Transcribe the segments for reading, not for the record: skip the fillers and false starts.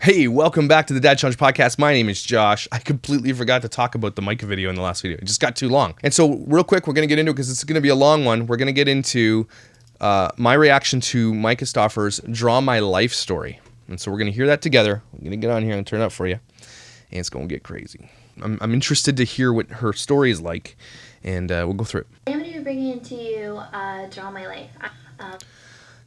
Hey, welcome back to the Dad Challenge Podcast. My name is Josh. I completely forgot to talk about the Myka video in the last video. It just got too long. And so real quick, we're going to get into it because it's going to be a long one. We're going to get into my reaction to Myka Stauffer's Draw My Life story. And so we're going to hear that together. I'm going to get on here and turn it up for you. And it's going to get crazy. I'm interested to hear what her story is like. And we'll go through it. I'm going to be bringing to you Draw My Life.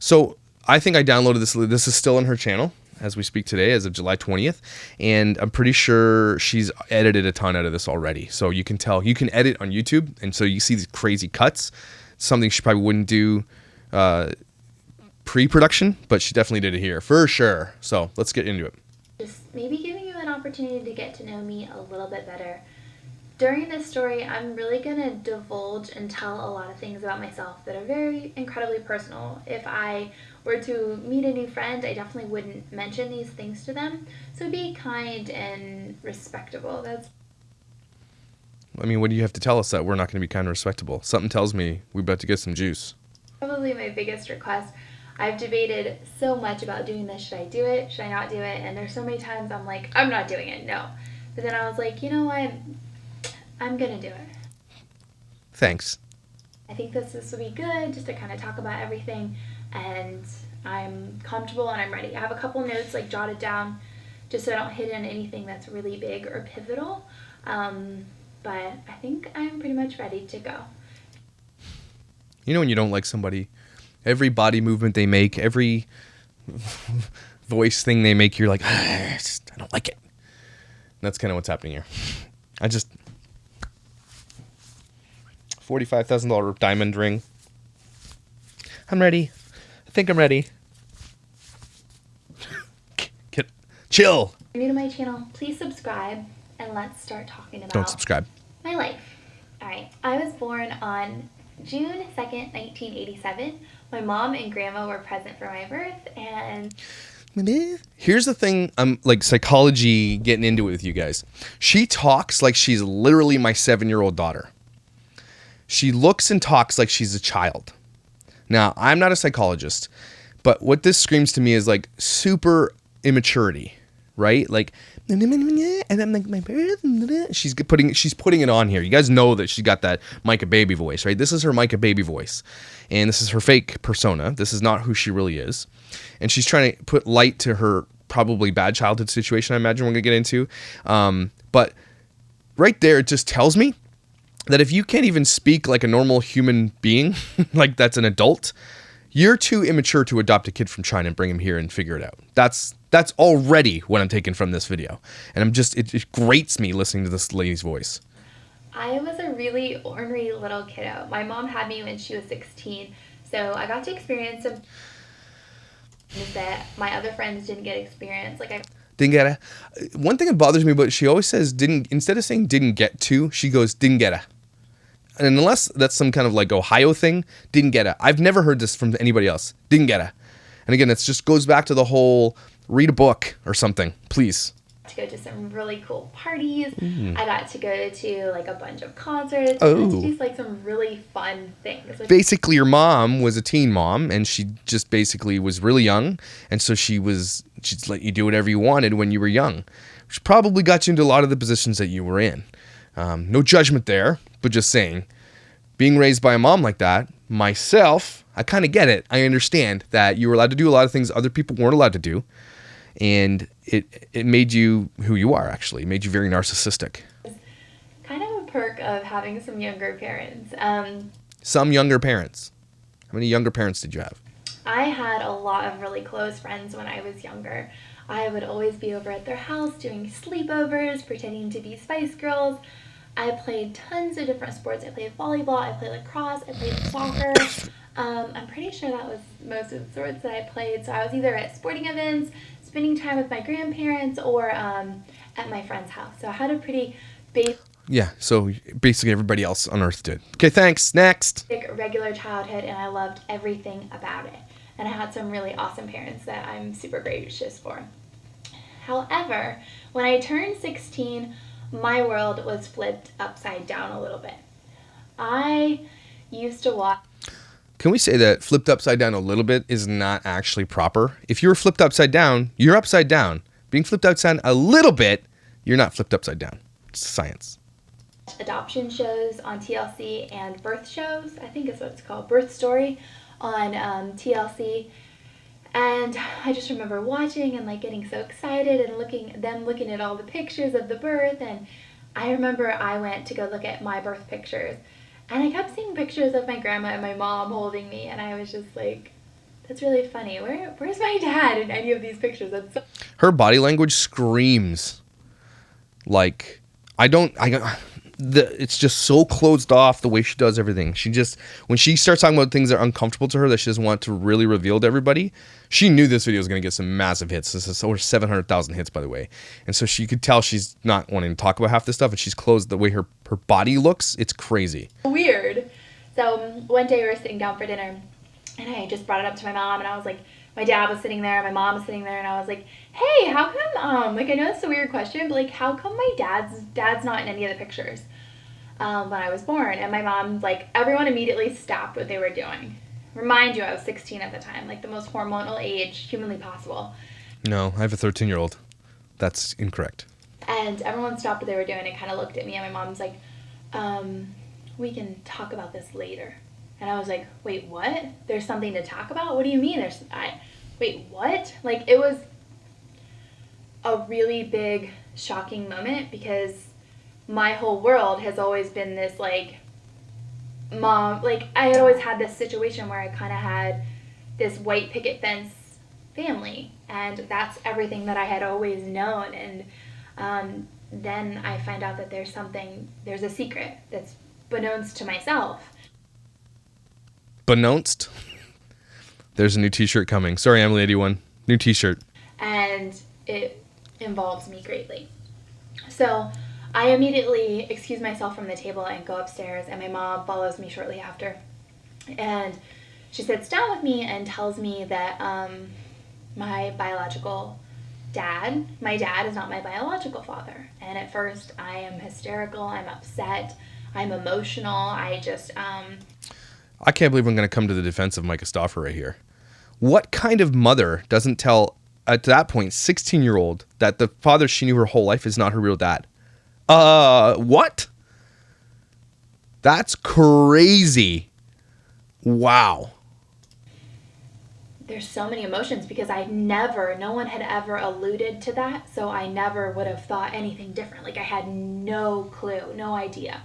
So I think I downloaded this. This is still on her channel as we speak today, as of July 20th. And I'm pretty sure she's edited a ton out of this already. So you can tell, you can edit on YouTube. And so you see these crazy cuts, something she probably wouldn't do pre-production, but she definitely did it here for sure. So let's get into it. Just maybe giving you an opportunity to get to know me a little bit better. During this story, I'm really going to divulge and tell a lot of things about myself that are very incredibly personal. If I were to meet a new friend, I definitely wouldn't mention these things to them. So be kind and respectable. I mean, what do you have to tell us that we're not going to be kind and respectable? Something tells me we're about to get some juice. Probably my biggest request. I've debated so much about doing this. Should I do it? Should I not do it? And there's so many times I'm like, I'm not doing it. No. But then I was like, you know what? I'm going to do it. Thanks. I think this will be good just to kind of talk about everything, and I'm comfortable and I'm ready. I have a couple notes jotted down just so I don't hit in anything that's really big or pivotal, but I think I'm pretty much ready to go. You know when you don't like somebody, every body movement they make, every voice thing they make, you're like, I don't like it. And that's kind of what's happening here. $45,000 diamond ring. I'm ready. I think I'm ready. Chill. If you're new to my channel, please subscribe and let's start talking about Don't subscribe. My life. Alright, I was born on June 2nd, 1987. My mom and grandma were present for my birth, and here's the thing, I'm like psychology getting into it with you guys. She talks like she's literally my 7-year-old daughter. She looks and talks like she's a child. Now, I'm not a psychologist, but what this screams to me is like super immaturity, right? Like, and I'm like, my birth, she's putting it on here. You guys know that she's got that Myka baby voice, right? This is her Myka baby voice, and this is her fake persona. This is not who she really is, and she's trying to put light to her probably bad childhood situation. I imagine we're gonna get into, but right there, it just tells me that if you can't even speak like a normal human being, like that's an adult, you're too immature to adopt a kid from China and bring him here and figure it out. That's already what I'm taking from this video. And it grates me listening to this lady's voice. I was a really ornery little kiddo. My mom had me when she was 16, so I got to experience some things that my other friends didn't get experience. Didn't get it. One thing that bothers me, but she always says instead of saying didn't get to, she goes didn't get it. And unless that's some kind of like Ohio thing, didn't get it. I've never heard this from anybody else. Didn't get it. And again, it just goes back to the whole read a book or something, please. To go to some really cool parties. I got to go to a bunch of concerts. Oh. I got to do some really fun things. Basically, your mom was a teen mom, and she just basically was really young, and so she'd let you do whatever you wanted when you were young, which probably got you into a lot of the positions that you were in. No judgment there, but just saying, being raised by a mom like that, myself, I kind of get it. I understand that you were allowed to do a lot of things other people weren't allowed to do, and it made you who you are, actually. It made you very narcissistic. Kind of a perk of having some younger parents. Some younger parents. How many younger parents did you have? I had a lot of really close friends when I was younger. I would always be over at their house doing sleepovers, pretending to be Spice Girls. I played tons of different sports. I played volleyball, I played lacrosse, I played soccer. I'm pretty sure that was most of the sports that I played. So I was either at sporting events, spending time with my grandparents, or at my friend's house. So I had a pretty basic... Yeah, so basically everybody else on Earth did. Okay, thanks. Next. Regular childhood, and I loved everything about it. And I had some really awesome parents that I'm super gracious for. However, when I turned 16, my world was flipped upside down a little bit. I used to watch... Can we say that flipped upside down a little bit is not actually proper? If you were flipped upside down, you're upside down. Being flipped upside down a little bit, you're not flipped upside down. It's science. Adoption shows on TLC and birth shows, I think is what it's called, Birth Story on TLC. And I just remember watching and like getting so excited and looking at all the pictures of the birth. And I remember I went to go look at my birth pictures, and I kept seeing pictures of my grandma and my mom holding me, and I was just like, that's really funny. Where's my dad in any of these pictures? That's so... Her body language screams like it's just so closed off the way she does everything. She just, when she starts talking about things that are uncomfortable to her that she doesn't want to really reveal to everybody, she knew this video was going to get some massive hits. This is over 700,000 hits, by the way. And so she could tell she's not wanting to talk about half this stuff, and she's closed the way her body looks. It's crazy. Weird. So one day we were sitting down for dinner, and I just brought it up to my mom, and I was like, my dad was sitting there, my mom was sitting there, and I was like, hey, how come, like, I know it's a weird question, but like, how come my dad's not in any of the pictures when I was born? And my mom, like, everyone immediately stopped what they were doing. Remind you, I was 16 at the time, like the most hormonal age humanly possible. No, I have a 13-year-old. That's incorrect. And everyone stopped what they were doing and kind of looked at me, and my mom's like, we can talk about this later. And I was like, wait, what? There's something to talk about? What do you mean? Wait, what? Like, it was a really big, shocking moment, because my whole world has always been this, like, mom, like, I had always had this situation where I kind of had this white picket fence family, and that's everything that I had always known. And then I find out that there's a secret that's beknownst to myself. Beknownst? There's a new t-shirt coming. Sorry, Emily81. New t-shirt. And it involves me greatly. So I immediately excuse myself from the table and go upstairs, and my mom follows me shortly after. And she sits down with me and tells me that my dad is not my biological father. And at first I am hysterical, I'm upset, I'm emotional, I can't believe I'm going to come to the defense of Myka Stauffer right here. What kind of mother doesn't tell, at that point, 16-year-old, that the father she knew her whole life is not her real dad? What? That's crazy. Wow. There's so many emotions, because no one had ever alluded to that, so I never would have thought anything different. Like, I had no clue, no idea.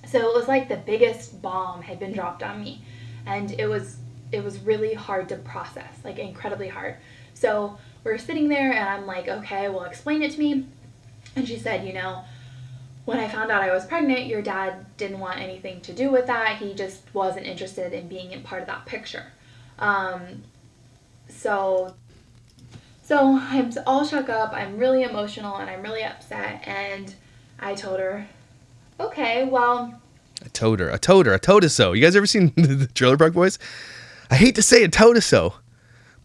So it was like the biggest bomb had been dropped on me, and it was really hard to process, like incredibly hard. So we're sitting there, and I'm like, okay, well, explain it to me. And she said, when I found out I was pregnant, your dad didn't want anything to do with that. He just wasn't interested in being in part of that picture. So I'm all shook up, I'm really emotional, and I'm really upset, and I told her, okay, well... A toad-a-so. You guys ever seen the Trailer Park Boys? I hate to say a toad-a-so,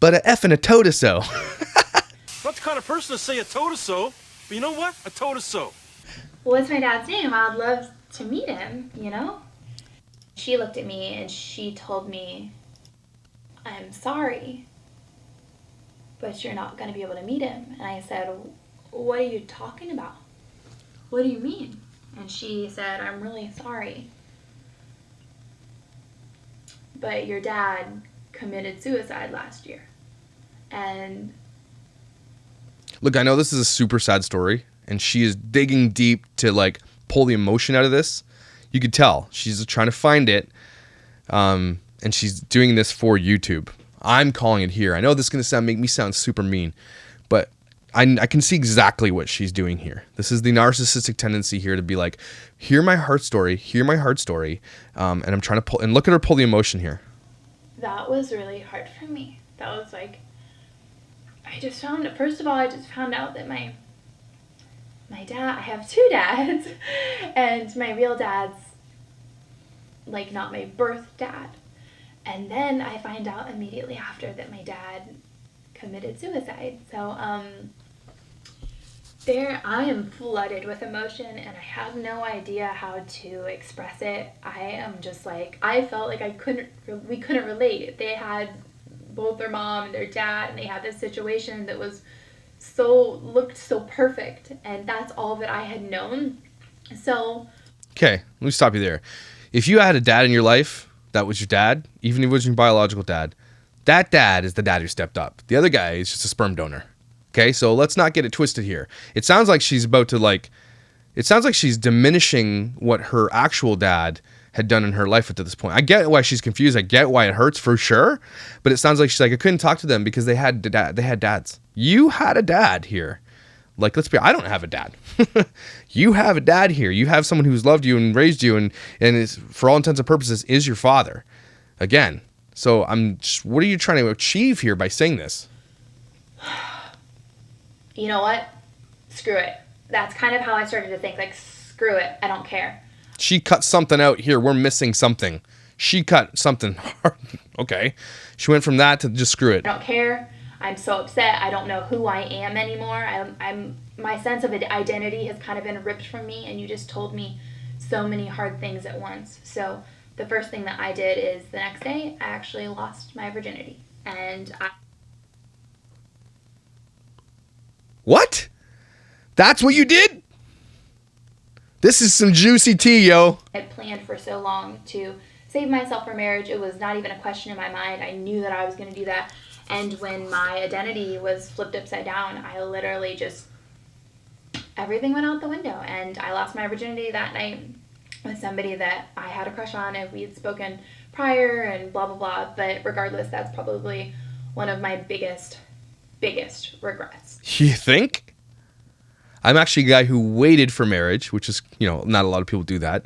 but a effing a toad-a-so. Not the kind of person to say a toad-a-so, but you know what? A toad-a-so. What's my dad's name? I'd love to meet him, She looked at me and she told me, I'm sorry, but you're not going to be able to meet him. And I said, what are you talking about? What do you mean? And she said, I'm really sorry, but your dad committed suicide last year. And look, I know this is a super sad story, and she is digging deep to like pull the emotion out of this. You could tell she's trying to find it, and she's doing this for YouTube. I'm calling it here. I know this is going to make me sound super mean, but I can see exactly what she's doing here. This is the narcissistic tendency here to be like, hear my heart story, and I'm trying to pull, and look at her pull the emotion here. That was really hard for me. That was like, first of all, I just found out that my dad, I have two dads, and my real dad's like not my birth dad. And then I find out immediately after that my dad committed suicide. So I am flooded with emotion, and I have no idea how to express it. I am just like, I felt like we couldn't relate. They had both their mom and their dad, and they had this situation that was looked so perfect, and that's all that I had known. So Okay, let me stop you there. If you had a dad in your life that was your dad, even if it was your biological dad, that dad is the dad who stepped up. The other guy is just a sperm donor. Okay, so let's not get it twisted here. It sounds like she's about to it sounds like she's diminishing what her actual dad had done in her life up to this point. I get why she's confused. I get why it hurts for sure. But it sounds like she's like, I couldn't talk to them because they had dads. You had a dad here. Like, I don't have a dad. You have a dad here. You have someone who's loved you and raised you and is, for all intents and purposes, is your father. Again. So what are you trying to achieve here by saying this? You know what? Screw it. That's kind of how I started to think, like, screw it. I don't care. She cut something out here. We're missing something. She cut something hard. Okay. She went from that to just screw it. I don't care. I'm so upset. I don't know who I am anymore. My sense of identity has kind of been ripped from me, and you just told me so many hard things at once. So the first thing that I did is the next day, I actually lost my virginity. And What? That's what you did? This is some juicy tea, yo. I had planned for so long to save myself for marriage. It was not even a question in my mind. I knew that I was going to do that. And when my identity was flipped upside down, I literally just, everything went out the window. And I lost my virginity that night with somebody that I had a crush on, and we had spoken prior and blah, blah, blah. But regardless, that's probably one of my biggest regrets. You think? I'm actually a guy who waited for marriage, which is, not a lot of people do that.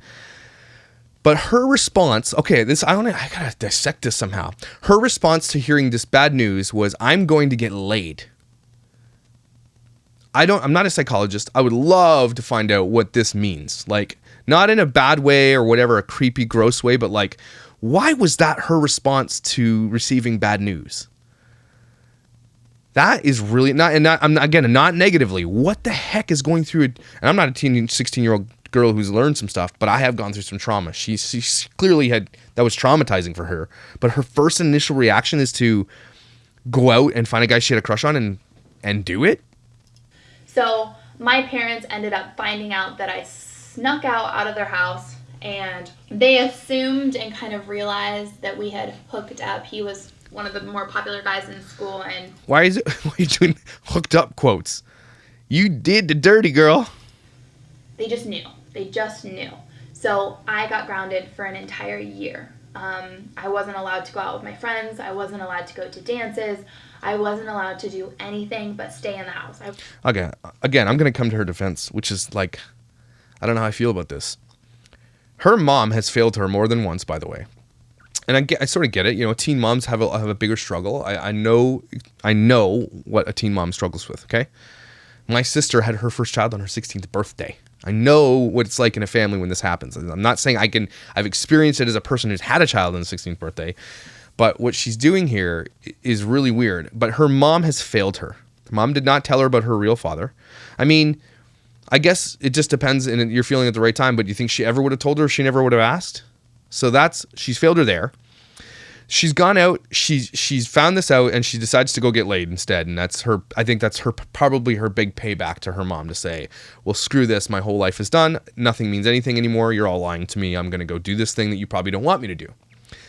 But her response, okay, I gotta dissect this somehow. Her response to hearing this bad news was, I'm going to get laid. I'm not a psychologist. I would love to find out what this means. Like, not in a bad way or whatever, a creepy, gross way, but like, why was that her response to receiving bad news? That is really not, and I'm not negatively. What the heck is going through it? And I'm not a 16-year-old girl who's learned some stuff, but I have gone through some trauma. She clearly that was traumatizing for her. But her first initial reaction is to go out and find a guy she had a crush on and do it. So my parents ended up finding out that I snuck out of their house, and they assumed and kind of realized that we had hooked up. He was one of the more popular guys in school, and why are you doing hooked up quotes? You did the dirty, girl. They just knew. So I got grounded for an entire year. I wasn't allowed to go out with my friends. I wasn't allowed to go to dances. I wasn't allowed to do anything but stay in the house. Okay, again, I'm going to come to her defense, which is like, I don't know how I feel about this. Her mom has failed her more than once, by the way. And I sort of get it. Teen moms have a bigger struggle. I know what a teen mom struggles with, okay? My sister had her first child on her 16th birthday. I know what it's like in a family when this happens. I'm not saying I've experienced it as a person who's had a child on the 16th birthday, but what she's doing here is really weird. But her mom has failed her. Her mom did not tell her about her real father. I mean, I guess it just depends, and you're feeling at the right time, but do you think she ever would have told her if she never would have asked? So she's failed her there. She's gone out, she's found this out, and she decides to go get laid instead. And I think that's probably her big payback to her mom, to say, well, screw this, my whole life is done, nothing means anything anymore, you're all lying to me, I'm going to go do this thing that you probably don't want me to do.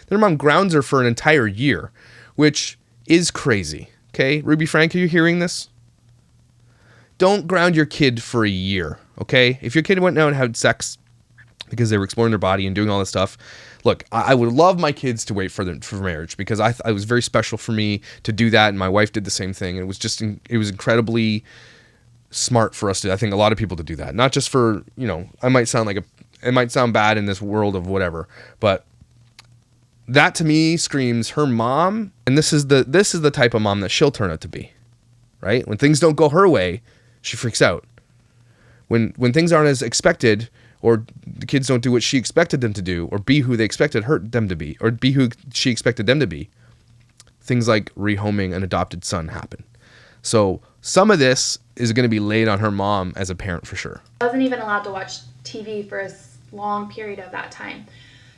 Then her mom grounds her for an entire year, which is crazy. Okay, Ruby Frank, are you hearing this? Don't ground your kid for a year, okay? If your kid went out and had sex because they were exploring their body and doing all this stuff, look, I would love my kids to wait for marriage, because it was very special for me to do that, and my wife did the same thing, and it was incredibly smart for us to, I think, a lot of people to do that. Not just for, it might sound bad in this world of whatever, but that to me screams her mom, and this is the type of mom that she'll turn out to be, right? When things don't go her way, she freaks out. When things aren't as expected, or the kids don't do what she expected them to do, or be who they expected them to be, or be who she expected them to be, things like rehoming an adopted son happen. So some of this is going to be laid on her mom as a parent for sure. I wasn't even allowed to watch TV for a long period of that time.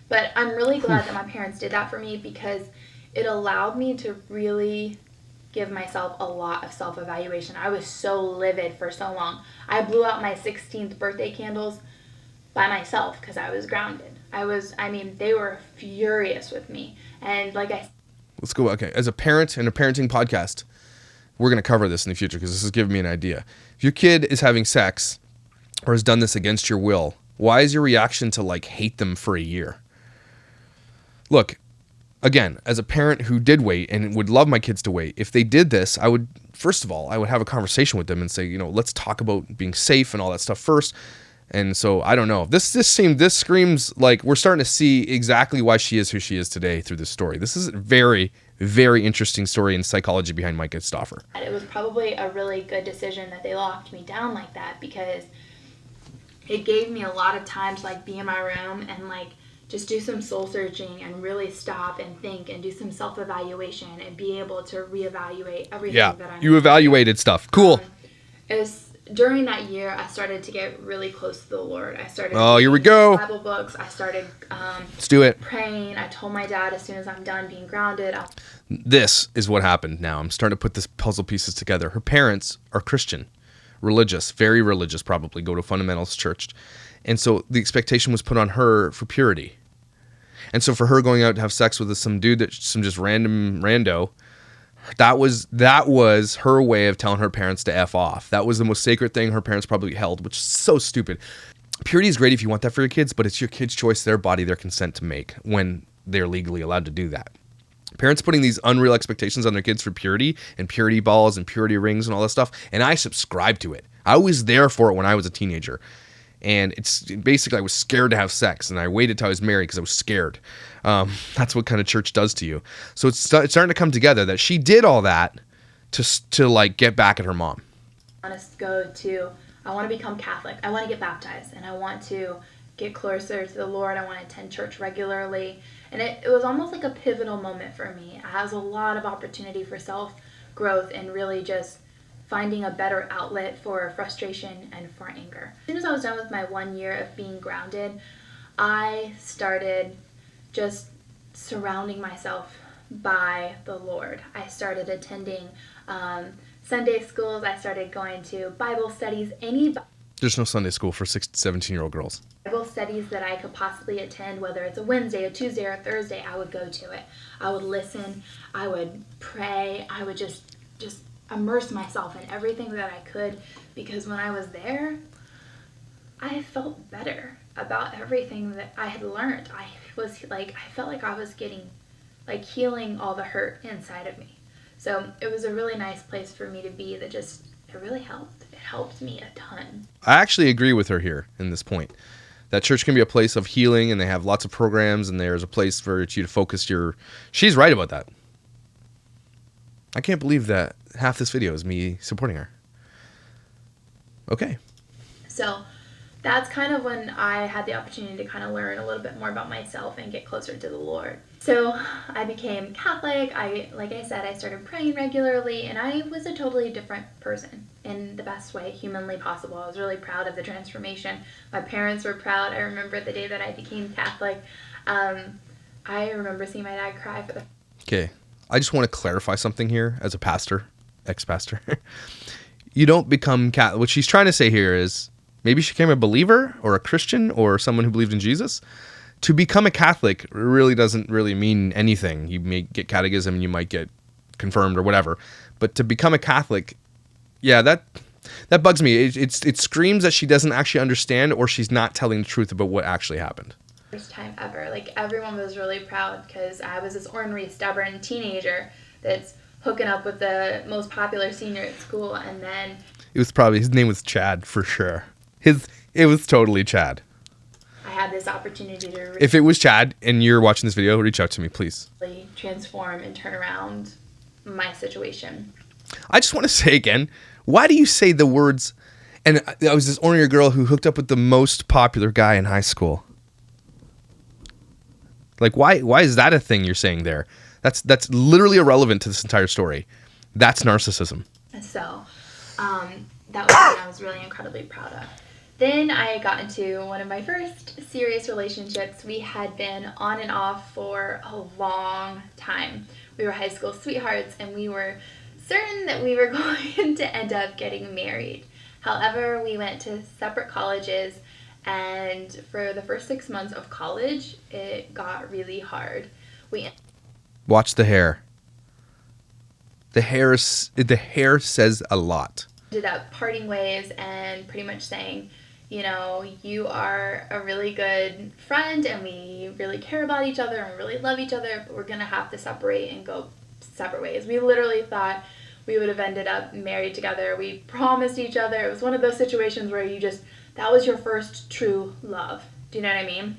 But I'm really glad that my parents did that for me, because it allowed me to really give myself a lot of self-evaluation. I was so livid for so long. I blew out my 16th birthday candles by myself because I was grounded. They were furious with me. And like I Let's go. Okay. As a parent and a parenting podcast, we're going to cover this in the future because this is giving me an idea. If your kid is having sex or has done this against your will, why is your reaction to like hate them for a year? Look, again, as a parent who did wait and would love my kids to wait, if they did this, I would, first of all, I would have a conversation with them and say, let's talk about being safe and all that stuff first. And so I don't know. This screams like we're starting to see exactly why she is who she is today through this story. This is a very, very interesting story and psychology behind Myka Stauffer. It was probably a really good decision that they locked me down like that, because it gave me a lot of time to like be in my room and like just do some soul searching and really stop and think and do some self-evaluation and be able to reevaluate everything that I'm you evaluated stuff. Cool. It was during that year I started to get really close to the Lord. I started here we go. Bible books. I started let's do it. Praying. I told my dad as soon as I'm done being grounded. This is what happened now. I'm starting to put this puzzle pieces together. Her parents are Christian, religious, very religious probably, go to fundamentalist church. And so the expectation was put on her for purity. And so for her going out to have sex with some dude, some just random rando, that was her way of telling her parents to F off. That was the most sacred thing her parents probably held, which is so stupid. Purity is great if you want that for your kids, but it's your kid's choice, their body, their consent to make when they're legally allowed to do that. Parents putting these unreal expectations on their kids for purity and purity balls and purity rings and all that stuff, and I subscribe to it. I was there for it when I was a teenager. And it's basically I was scared to have sex, and I waited till I was married because I was scared. That's what kind of church does to you. So it's starting to come together that she did all that to like get back at her mom. I want to become Catholic. I want to get baptized, and I want to get closer to the Lord. I want to attend church regularly. And it was almost like a pivotal moment for me. It has a lot of opportunity for self-growth and really just finding a better outlet for frustration and for anger. As soon as I was done with my 1 year of being grounded, I started just surrounding myself by the Lord. I started attending Sunday schools. I started going to Bible studies. There's no Sunday school for 16, 17-year-old girls. Bible studies that I could possibly attend, whether it's a Wednesday, a Tuesday, or a Thursday, I would go to it. I would listen. I would pray. I would just immerse myself in everything that I could, because when I was there, I felt better about everything that I had learned. I felt like I was getting, like, healing all the hurt inside of me. So it was a really nice place for me to be it really helped. It helped me a ton. I actually agree with her here in this point. That church can be a place of healing, and they have lots of programs, and there's a place for you to focus She's right about that. I can't believe that half this video is me supporting her. Okay. So that's kind of when I had the opportunity to kind of learn a little bit more about myself and get closer to the Lord. So I became Catholic. Like I said, I started praying regularly, and I was a totally different person in the best way humanly possible. I was really proud of the transformation. My parents were proud. I remember the day that I became Catholic. I remember seeing my dad cry for the... Okay. I just want to clarify something here as a pastor, ex-pastor. You don't become Catholic. What she's trying to say here is maybe she became a believer or a Christian or someone who believed in Jesus. To become a Catholic really doesn't really mean anything. You may get catechism and you might get confirmed or whatever. But to become a Catholic, yeah, that bugs me. It screams that she doesn't actually understand, or she's not telling the truth about what actually happened. First time ever. Like, everyone was really proud because I was this ornery, stubborn teenager that's hooking up with the most popular senior at school, and then... It was probably... His name was Chad, for sure. It was totally Chad. I had this opportunity to... If it was Chad and you're watching this video, reach out to me, please. Really transform and turn around my situation. I just want to say again, why do you say the words... And I was this ornery girl who hooked up with the most popular guy in high school. Like, why is that a thing you're saying there? That's literally irrelevant to this entire story. That's narcissism. So, that was something I was really incredibly proud of. Then I got into one of my first serious relationships. We had been on and off for a long time. We were high school sweethearts, and we were certain that we were going to end up getting married. However, we went to separate colleges, and for the first 6 months of college, it got really hard. We Watch the hair. The hair says a lot. ended up parting ways and pretty much saying, you know, you are a really good friend and we really care about each other and we really love each other, but we're going to have to separate and go separate ways. We literally thought we would have ended up married together. We promised each other. It was one of those situations where that was your first true love. Do you know what I mean?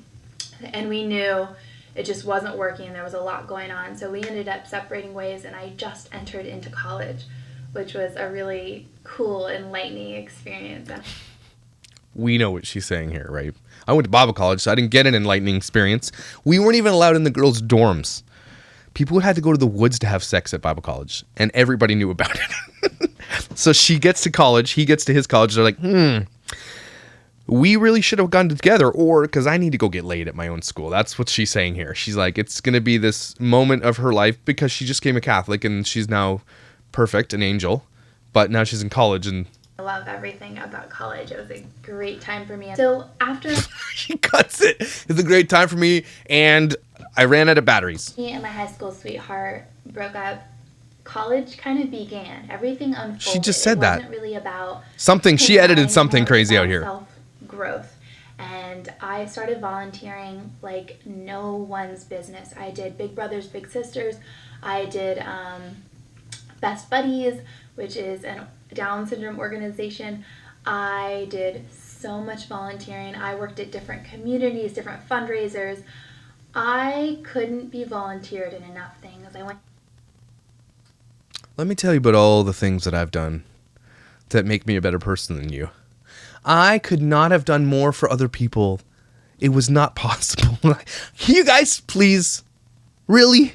And we knew it just wasn't working. There was a lot going on. So we ended up separating ways, and I just entered into college, which was a really cool, enlightening experience. We know what she's saying here, right? I went to Bible college, so I didn't get an enlightening experience. We weren't even allowed in the girls' dorms. People had to go to the woods to have sex at Bible college, and everybody knew about it. So she gets to college, he gets to his college. They're like, we really should have gone together, or because I need to go get laid at my own school. That's what she's saying here. She's like, it's going to be this moment of her life because she just became a Catholic and she's now perfect, an angel, but now she's in college and I love everything about college. It was a great time for me. So after she cuts it. It's a great time for me, and I ran out of batteries. me and my high school sweetheart broke up, college kind of began. Everything unfolded. She just said that. It wasn't really about Something, she edited something more crazy about out here. Self-growth. And I started volunteering like no one's business. I did Big Brothers Big Sisters. I did Best Buddies, which is a Down syndrome organization. I did so much volunteering. I worked at different communities, different fundraisers. I couldn't be volunteered in enough things. Let me tell you about all the things that I've done that make me a better person than you. I could not have done more for other people. It was not possible. Can you guys please? Really?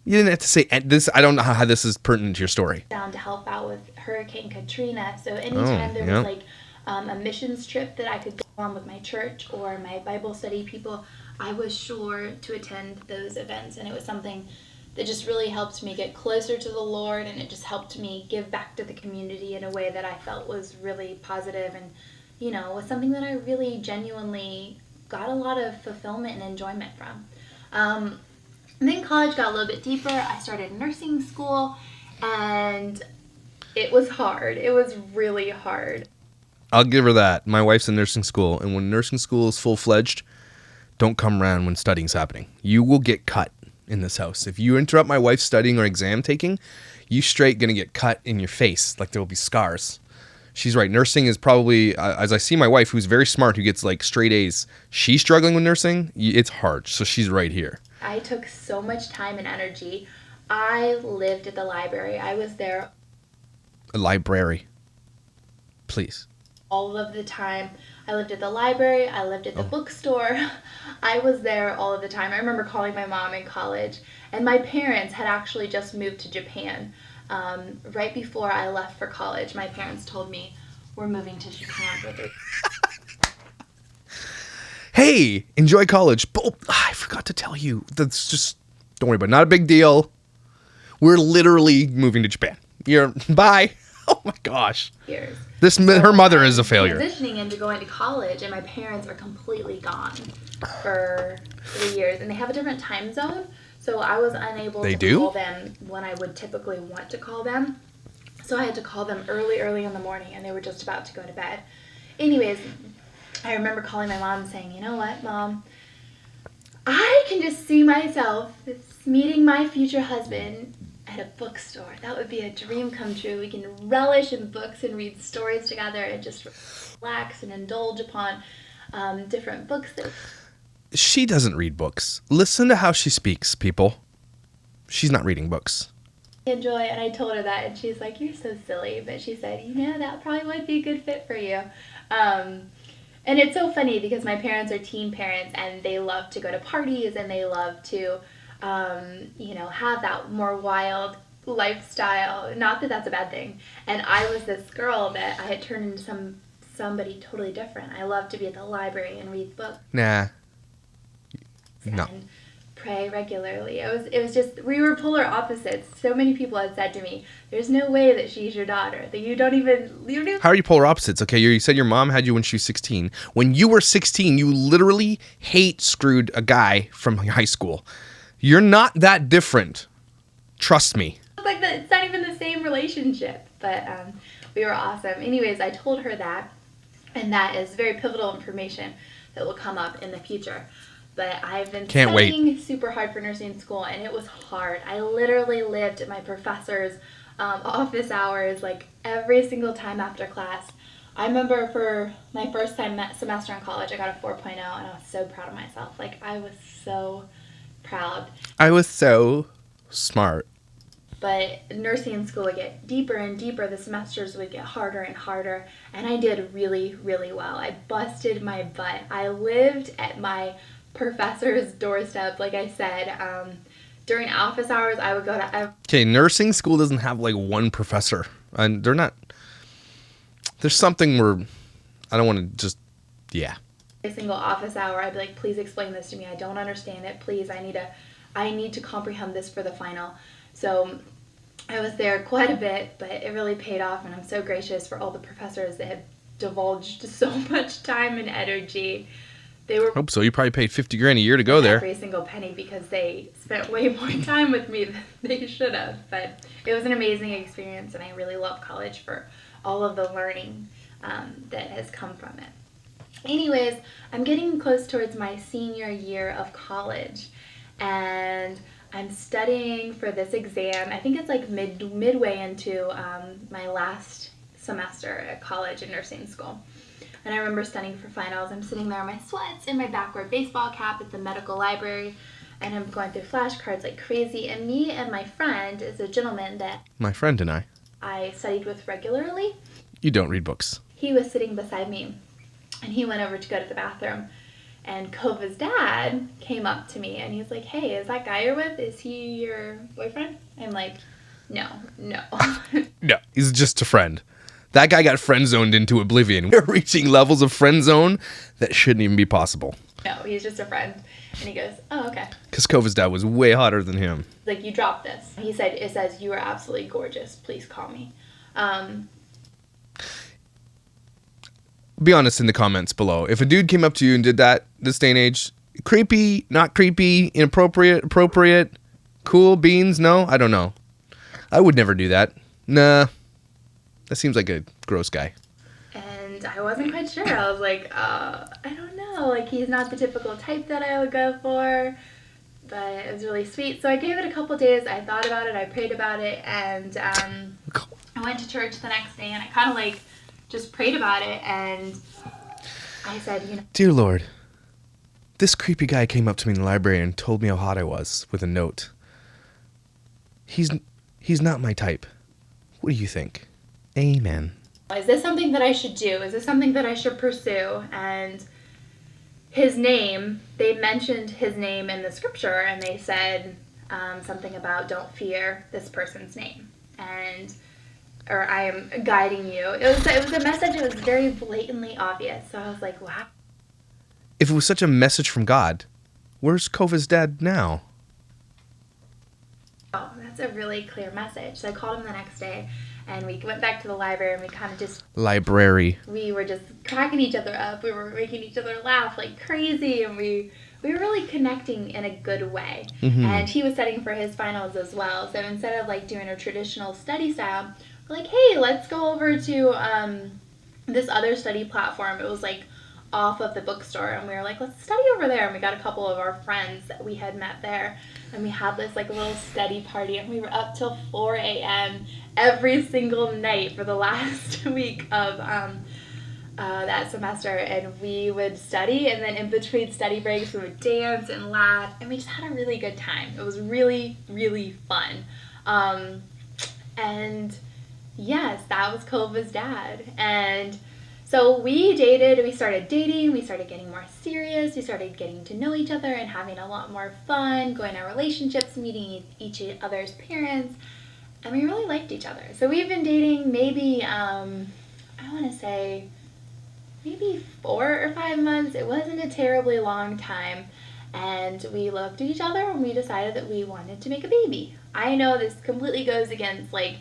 You didn't have to say this. I don't know how this is pertinent to your story. Down to help out with Hurricane Katrina. So anytime there was like a missions trip that I could go on with my church or my Bible study people, I was sure to attend those events. And it was something that just really helped me get closer to the Lord, and it just helped me give back to the community in a way that I felt was really positive and, you know, was something that I really genuinely got a lot of fulfillment and enjoyment from. And then college got a little bit deeper. I started nursing school, and it was hard. It was really hard. I'll give her that. My wife's in nursing school, and when nursing school is full-fledged, don't come around when studying's happening. You will get cut in this house. If you interrupt my wife's studying or exam taking, you straight gonna get cut in your face. Like there will be scars. She's right. Nursing is probably, as I see my wife, who's very smart, who gets like straight A's, she's struggling with nursing. It's hard. So she's right here. I took so much time and energy. I lived at the library. I was there A library. Please. all of the time. I lived at the library. I lived at the bookstore. I was there all of the time. I remember calling my mom in college, and my parents had actually just moved to Japan. Right before I left for college, my parents told me, we're moving to Japan for 3 Hey, enjoy college. But I forgot to tell you. That's just, don't worry about it. Not a big deal. We're literally moving to Japan. Bye. Oh my gosh. years. Her mother is a failure. Transitioning into going to college, and my parents are completely gone for 3 years, and they have a different time zone, so I was unable to call them when I would typically want to call them. So I had to call them early in the morning, and they were just about to go to bed. Anyways, I remember calling my mom and saying, you know what, Mom? I can just see myself meeting my future husband at a bookstore. That would be a dream come true. We can relish in books and read stories together and just relax and indulge upon different books. She doesn't read books. Listen to how she speaks, people. She's not reading books. Enjoy, and I told her that, and she's like, you're so silly. But she said, you know, that probably would be a good fit for you. And it's so funny because my parents are teen parents, and they love to go to parties, and they love to have that more wild lifestyle. Not that that's a bad thing. And I was this girl that I had turned into somebody totally different. I love to be at the library and read books. Nah. No. And pray regularly. It was just, we were polar opposites. So many people had said to me, there's no way that she's your daughter, that you don't even. How are you polar opposites? Okay, you said your mom had you when she was 16. When you were 16, you literally hate screwed a guy from high school. You're not that different. Trust me. Like that, it's not even the same relationship, but we were awesome. Anyways, I told her that, and that is very pivotal information that will come up in the future. But I've been studying super hard for nursing school, and it was hard. I literally lived at my professor's office hours, like every single time after class. I remember for my first semester in college, I got a 4.0, and I was so proud of myself. Like, I was so proud. I was so smart. But nursing school would get deeper and deeper. The semesters would get harder and harder, and I did really, really well. I busted my butt. I lived at my professor's doorstep, like I said. During office hours, I would go to... Okay, nursing school doesn't have like one professor. And they're not... There's something where... I don't want to just... Yeah. Every single office hour, I'd be like, please explain this to me. I don't understand it. Please, I need to comprehend this for the final. So I was there quite a bit, but it really paid off, and I'm so gracious for all the professors that have divulged so much time and energy. They were... Hope so. You probably paid $50,000 a year to go there. Every single penny, because they spent way more time with me than they should have. But it was an amazing experience, and I really love college for all of the learning that has come from it. Anyways, I'm getting close towards my senior year of college, and I'm studying for this exam. I think it's like midway into my last semester at college in nursing school. And I remember studying for finals. I'm sitting there in my sweats in my backward baseball cap at the medical library, and I'm going through flashcards like crazy. And me and my friend is a gentleman that... My friend and I studied with regularly. You don't read books. He was sitting beside me, and he went over to go to the bathroom. And Kova's dad came up to me, and he's like, hey, is that guy you're with, is he your boyfriend? I'm like, no. No, he's just a friend. That guy got friend zoned into oblivion. We're reaching levels of friend zone that shouldn't even be possible. No, he's just a friend. And he goes, oh, okay. Because Kova's dad was way hotter than him. Like, you dropped this. He said, it says, you are absolutely gorgeous. Please call me. Be honest in the comments below. If a dude came up to you and did that this day and age, creepy, not creepy, inappropriate, appropriate, cool, beans, no? I don't know. I would never do that. Nah. That seems like a gross guy. And I wasn't quite sure. I was like, I don't know. Like, he's not the typical type that I would go for. But it was really sweet. So I gave it a couple days. I thought about it. I prayed about it. And I went to church the next day. And I kind of like just prayed about it. And I said, you know... Dear Lord, this creepy guy came up to me in the library and told me how hot I was with a note. He's not my type. What do you think? Amen. Is this something that I should do? Is this something that I should pursue? And his name, they mentioned his name in the scripture, and they said something about don't fear this person's name, or I am guiding you. It was a message that was very blatantly obvious. So I was like, wow. If it was such a message from God, where's Kova's dad now? Oh, that's a really clear message. So I called him the next day. And we went back to the library, and we kind of just... Library. We were just cracking each other up. We were making each other laugh like crazy, and we were really connecting in a good way. Mm-hmm. And he was studying for his finals as well. So instead of like doing a traditional study style, we're like, hey, let's go over to this other study platform. It was like off of the bookstore, and we were like, let's study over there. And we got a couple of our friends that we had met there, and we had this like little study party, and we were up till 4 a.m. every single night for the last week of that semester, and we would study, and then in between study breaks we would dance and laugh, and we just had a really good time. It was really, really fun. And yes, that was Kova's dad. And so we started dating, we started getting more serious, we started getting to know each other and having a lot more fun, going on relationships, meeting each other's parents, and we really liked each other. So we've been dating maybe, I want to say, maybe 4 or 5 months. It wasn't a terribly long time. And we looked at each other and we decided that we wanted to make a baby. I know this completely goes against like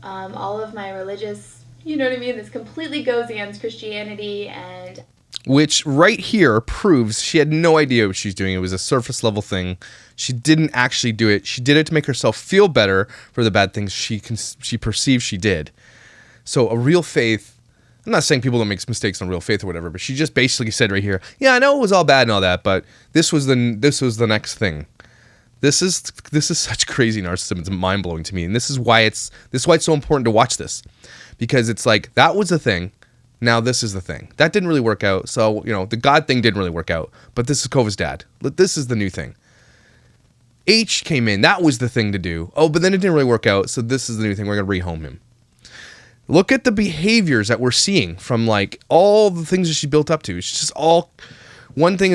all of my religious, you know what I mean? This completely goes against Christianity, and Which right here proves she had no idea what she's doing. It was a surface level thing. She didn't actually do it. She did it to make herself feel better for the bad things she perceived she did. So a real faith, I'm not saying people don't make mistakes on real faith or whatever, but she just basically said right here, yeah, I know it was all bad and all that, but this was the next thing. This is such crazy narcissism. It's mind blowing to me, and this is why it's so important to watch this, because it's like that was the thing. Now this is the thing. That didn't really work out. So, you know, the God thing didn't really work out. But this is Kova's dad. This is the new thing. H came in. That was the thing to do. Oh, but then it didn't really work out. So this is the new thing. We're going to rehome him. Look at the behaviors that we're seeing from like all the things that she built up to. It's just all one thing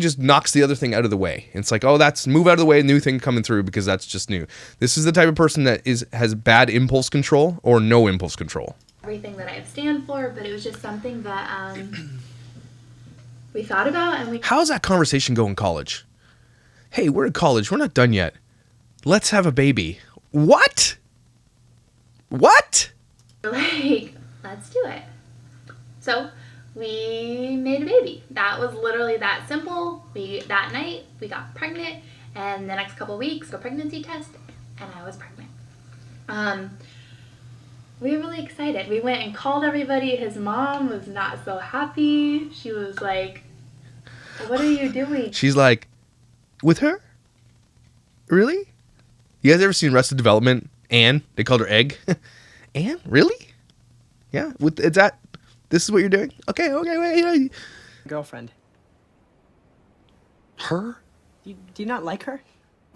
just knocks the other thing out of the way. It's like, oh, that's move out of the way, new thing coming through because that's just new. This is the type of person that has bad impulse control or no impulse control. Everything that I stand for, but it was just something that we thought about, and we. How's that conversation go in college? Hey, we're in college. We're not done yet. Let's have a baby. What? What? We're like, let's do it. So we made a baby. That was literally that simple. That night we got pregnant, and the next couple of weeks, a pregnancy test, and I was pregnant. We were really excited. We went and called everybody. His mom was not so happy. She was like, what are you doing? She's like, with her? Really? You guys ever seen Arrested Development? Anne? They called her Egg. Anne? Really? Yeah? This is what you're doing? Okay, wait. Girlfriend. Her? Do you not like her?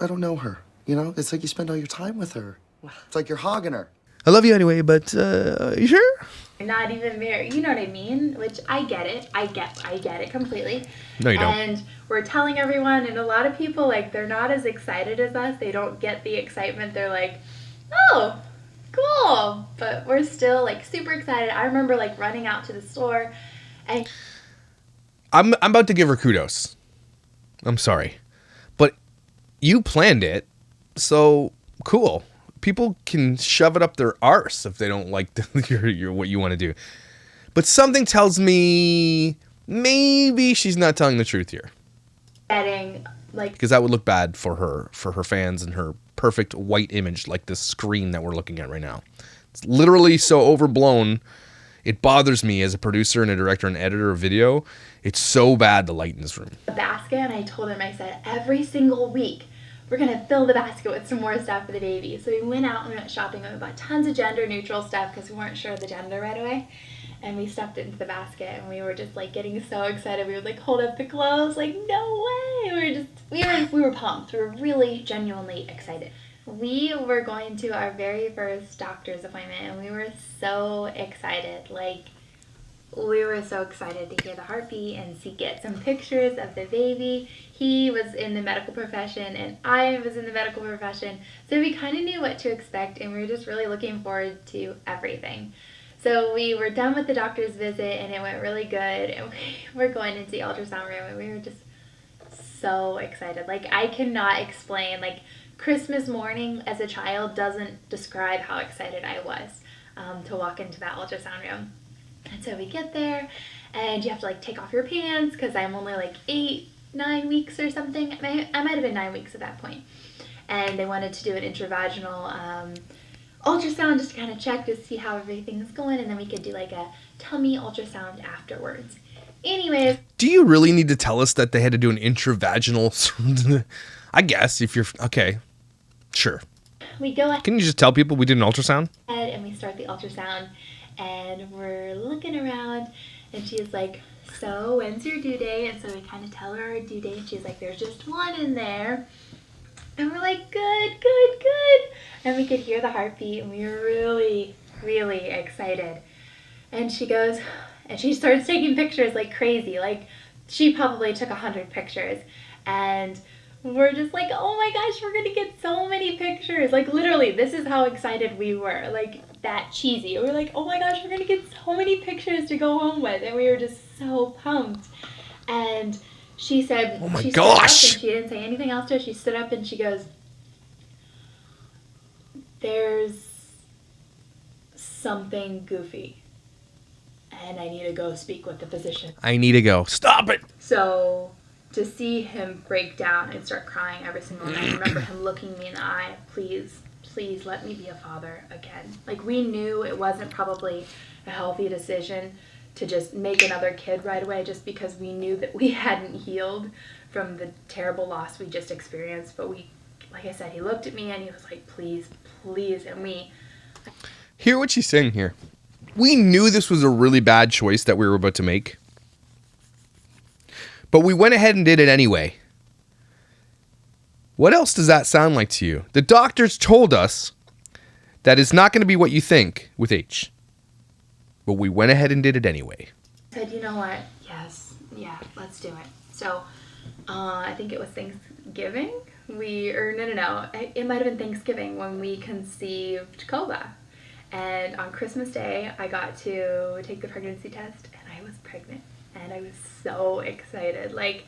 I don't know her. You know, it's like you spend all your time with her. It's like you're hogging her. I love you anyway, but you sure? Not even married. You know what I mean? Which I get it. I get it completely. No, you don't. And we're telling everyone, and a lot of people, like, they're not as excited as us. They don't get the excitement. They're like, oh, cool. But we're still, like, super excited. I remember, like, running out to the store, and I'm about to give her kudos. I'm sorry. But you planned it, so cool. People can shove it up their arse if they don't like your what you want to do. But something tells me maybe she's not telling the truth here. getting, like, Because that would look bad for her fans and her perfect white image like this screen that we're looking at right now. It's literally so overblown. It bothers me as a producer and a director and editor of video. It's so bad, the light in this room. a basket, and I told him, I said, every single week we're gonna fill the basket with some more stuff for the baby. So we went out and we went shopping and we bought tons of gender neutral stuff because we weren't sure of the gender right away, and we stuffed it into the basket, and we were just like getting so excited. We would like hold up the clothes like, no way. We were pumped. We were really genuinely excited. We were going to our very first doctor's appointment, and we were so excited. Like, we were so excited to hear the heartbeat and get some pictures of the baby. He was in the medical profession and I was in the medical profession, so we kind of knew what to expect, and we were just really looking forward to everything. So we were done with the doctor's visit and it went really good, and we were going into the ultrasound room and we were just so excited. Like, I cannot explain. Like, Christmas morning as a child doesn't describe how excited I was to walk into that ultrasound room. And so we get there, and you have to, like, take off your pants because I'm only, like, 9 weeks or something. I might have been 9 weeks at that point. And they wanted to do an intravaginal ultrasound just to kind of check to see how everything's going, and then we could do, like, a tummy ultrasound afterwards. Anyways. Do you really need to tell us that they had to do an intravaginal? I guess if you're okay, sure. We go ahead. Can you just tell people we did an ultrasound? And we start the ultrasound, and we're looking around, and she's like, so when's your due date? And so we kind of tell her our due date, and she's like, there's just one in there. And we're like, good. And we could hear the heartbeat, and we were really, really excited. And she goes, and she starts taking pictures like crazy. Like, she probably took 100 pictures. And we're just like, oh my gosh, we're going to get so many pictures. Like, literally, this is how excited we were. Like, that cheesy. We're like, oh my gosh, we're going to get so many pictures to go home with. And we were just so pumped. And She said, Oh my she stood up gosh. and she didn't say anything else to her. She stood up and she goes, there's something goofy and I need to go speak with the physician. I need to go. Stop it. So to see him break down and start crying every single night, I remember him looking me in the eye, please, please let me be a father again. Like, we knew it wasn't probably a healthy decision to just make another kid right away, just because we knew that we hadn't healed from the terrible loss we just experienced. But we, like I said, he looked at me and he was like, please, please. And we... Hear what she's saying here. We knew this was a really bad choice that we were about to make, but we went ahead and did it anyway. What else does that sound like to you? The doctors told us that it's not going to be what you think with H, but we went ahead and did it anyway. I said, you know what? Yes, yeah, let's do it. So I think it was Thanksgiving. No, it might have been Thanksgiving when we conceived Koba. And on Christmas Day, I got to take the pregnancy test, and I was pregnant. And I was so excited. Like,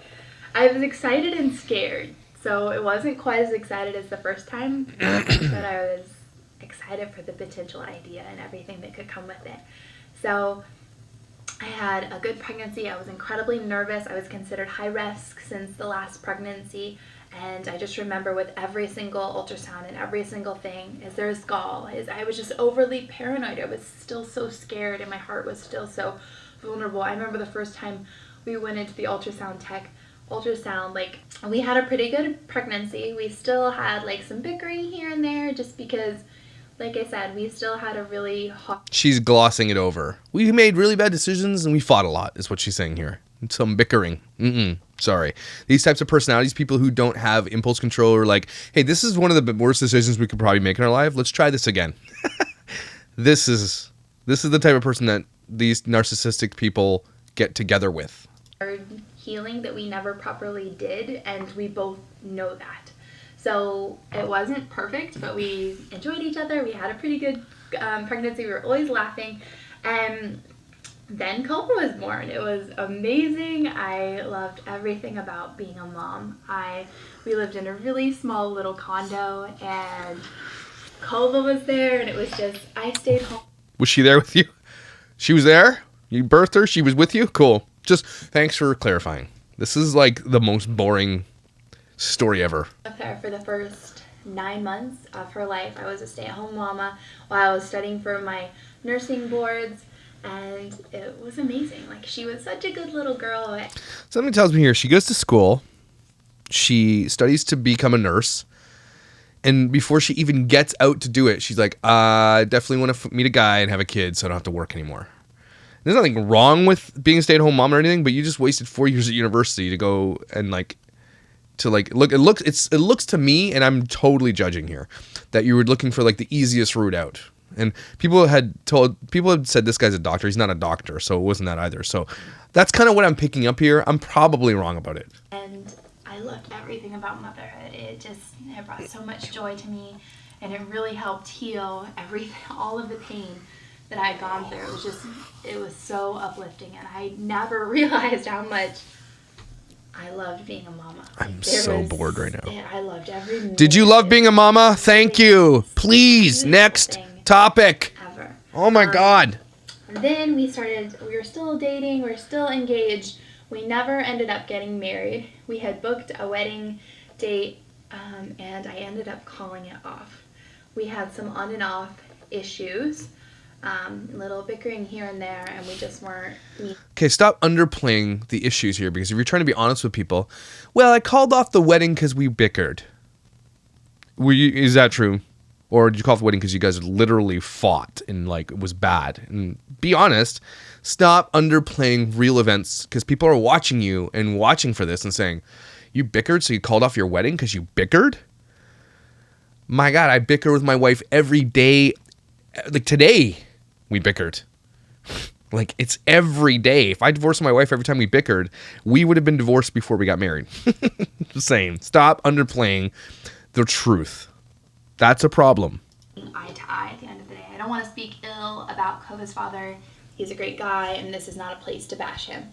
I was excited and scared. So it wasn't quite as excited as the first time, but I was excited for the potential idea and everything that could come with it. So I had a good pregnancy. I was incredibly nervous. I was considered high risk since the last pregnancy. And I just remember with every single ultrasound and every single thing, is there a skull? I was just overly paranoid. I was still so scared and my heart was still so vulnerable. I remember the first time we went into the ultrasound, like, we had a pretty good pregnancy. We still had like some bickering here and there just because, like I said, we still had a really hot... She's glossing it over. We made really bad decisions and we fought a lot, is what she's saying here. Some bickering. Sorry. These types of personalities, people who don't have impulse control, are like, hey, this is one of the worst decisions we could probably make in our life. Let's try this again. This is the type of person that these narcissistic people get together with. Healing that we never properly did, and we both know that. So it wasn't perfect, but we enjoyed each other. We had a pretty good pregnancy. We were always laughing. And then Koba was born. It was amazing. I loved everything about being a mom. We lived in a really small little condo, and Koba was there, and it was just, I stayed home. Was she there with you? She was there? You birthed her? She was with you? Cool. Just thanks for clarifying. This is like the most boring story ever. With her for the first 9 months of her life. I was a stay-at-home mama while I was studying for my nursing boards. And it was amazing. Like, she was such a good little girl. Something tells me here, she goes to school. She studies to become a nurse. And before she even gets out to do it, she's like, I definitely want to meet a guy and have a kid so I don't have to work anymore. There's nothing wrong with being a stay-at-home mom or anything, but you just wasted 4 years at university to go and look. It looks to me, and I'm totally judging here, that you were looking for like the easiest route out. And people had said this guy's a doctor. He's not a doctor, so it wasn't that either. So that's kind of what I'm picking up here. I'm probably wrong about it. And I loved everything about motherhood. It brought so much joy to me, and it really helped heal all of the pain that I had gone through. It was so uplifting, and I never realized how much I loved being a mama. I'm so bored right now. I loved every minute. Did you love being a mama? Thank you. Please, next topic. Ever. Oh my God. And then we were still dating, we were still engaged. We never ended up getting married. We had booked a wedding date, and I ended up calling it off. We had some on and off issues, little bickering here and there, and we just weren't... Okay, stop underplaying the issues here, because if you're trying to be honest with people, well, I called off the wedding because we bickered. Is that true? Or did you call off the wedding because you guys literally fought and like it was bad? And be honest, stop underplaying real events, because people are watching you and watching for this and saying, you bickered, so you called off your wedding because you bickered? My God, I bicker with my wife every day. Like today, we bickered. Like, it's every day. If I divorced my wife every time we bickered, we would have been divorced before we got married. Just saying. Stop underplaying the truth. That's a problem. Eye to eye at the end of the day. I don't want to speak ill about Koba's father. He's a great guy, and this is not a place to bash him.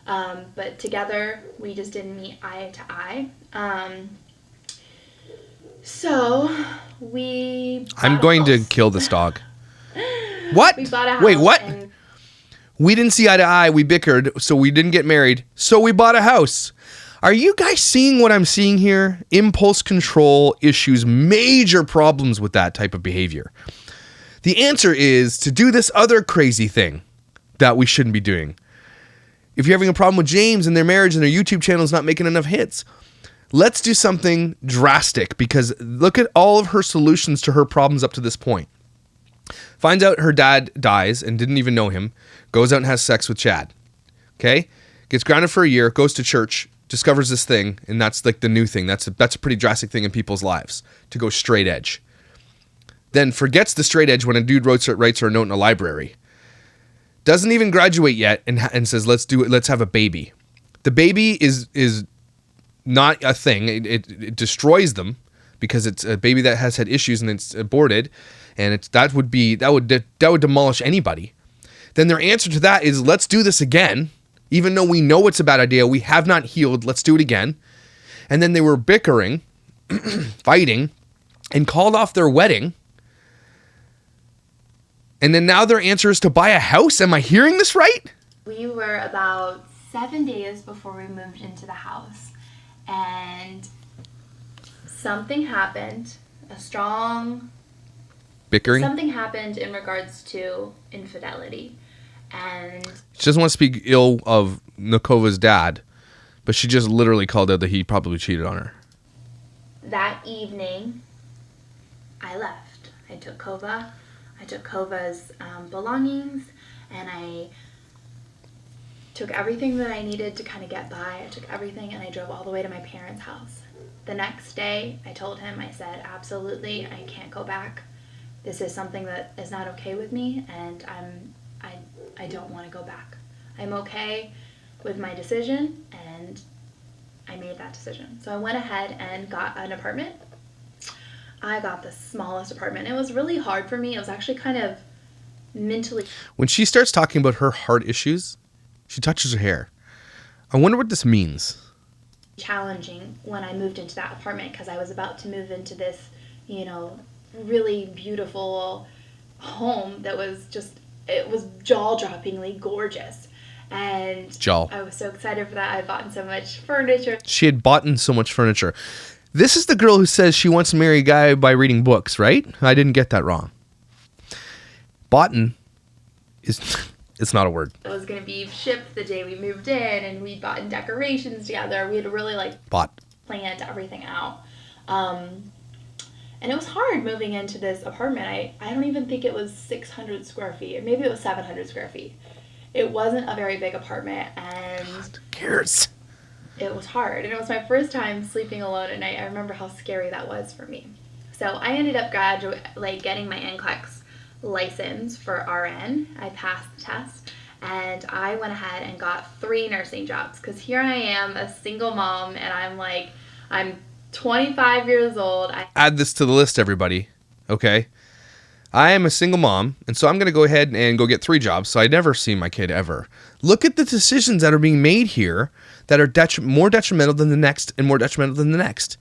But together, we just didn't meet eye to eye. So we. I'm going to kill this dog. What? We bought a house. Wait, what? And We didn't see eye to eye. We bickered, so we didn't get married. So we bought a house. Are you guys seeing what I'm seeing here? Impulse control issues, major problems with that type of behavior. The answer is to do this other crazy thing that we shouldn't be doing. If you're having a problem with James and their marriage and their YouTube channel is not making enough hits, let's do something drastic, because look at all of her solutions to her problems up to this point. Finds out her dad dies and didn't even know him, goes out and has sex with Chad. Okay? Gets grounded for a year, goes to church, discovers this thing, and that's like the new thing. That's a pretty drastic thing in people's lives, to go straight edge. Then forgets the straight edge when a dude writes her a note in a library. Doesn't even graduate yet and says, let's do it, let's have a baby. The baby is not a thing. It destroys them because it's a baby that has had issues and it's aborted, and that would demolish anybody. Then their answer to that is, let's do this again. Even though we know it's a bad idea, we have not healed, let's do it again. And then they were bickering, fighting, and called off their wedding. And then now their answer is to buy a house? Am I hearing this right? we were about 7 days before we moved into the house. And something happened. Bickering? Something happened in regards to infidelity. And She doesn't want to speak ill of Nakova's dad, but she just literally called out that he probably cheated on her. that evening, I left. I took Kova's belongings, and I took everything that I needed to kind of get by. I took everything and I drove all the way to my parents' house. The next day, I told him, I said, absolutely, I can't go back. This is something that is not okay with me, and I don't want to go back. I'm okay with my decision, and I made that decision. So I went ahead and got an apartment. I got the smallest apartment. It was really hard for me. It was actually kind of mentally When she starts talking about her heart issues, she touches her hair. I wonder what this means. challenging when I moved into that apartment, because I was about to move into this, really beautiful home that was it was jaw-droppingly gorgeous. And I was so excited for that. I bought so much furniture. She had bought in so much furniture. This is the girl who says she wants to marry a guy by reading books, right? I didn't get that wrong. Boughten is... It's not a word. It was going to be shipped the day we moved in, and we bought in decorations together. We had really planned everything out. And it was hard moving into this apartment. I don't even think it was 600 square feet. Or maybe it was 700 square feet. It wasn't a very big apartment, and Who cares? it was hard. And it was my first time sleeping alone at night. I remember how scary that was for me. So I ended up getting my NCLEX license for RN. I passed the test, and I went ahead and got 3 nursing jobs, because here I am, a single mom, and I'm 25 years old. Add this to the list, everybody. Okay? I am a single mom, and so I'm going to go ahead and go get 3 jobs, so I never see my kid ever. Look at the decisions that are being made here that are more detrimental than the next and more detrimental than the next.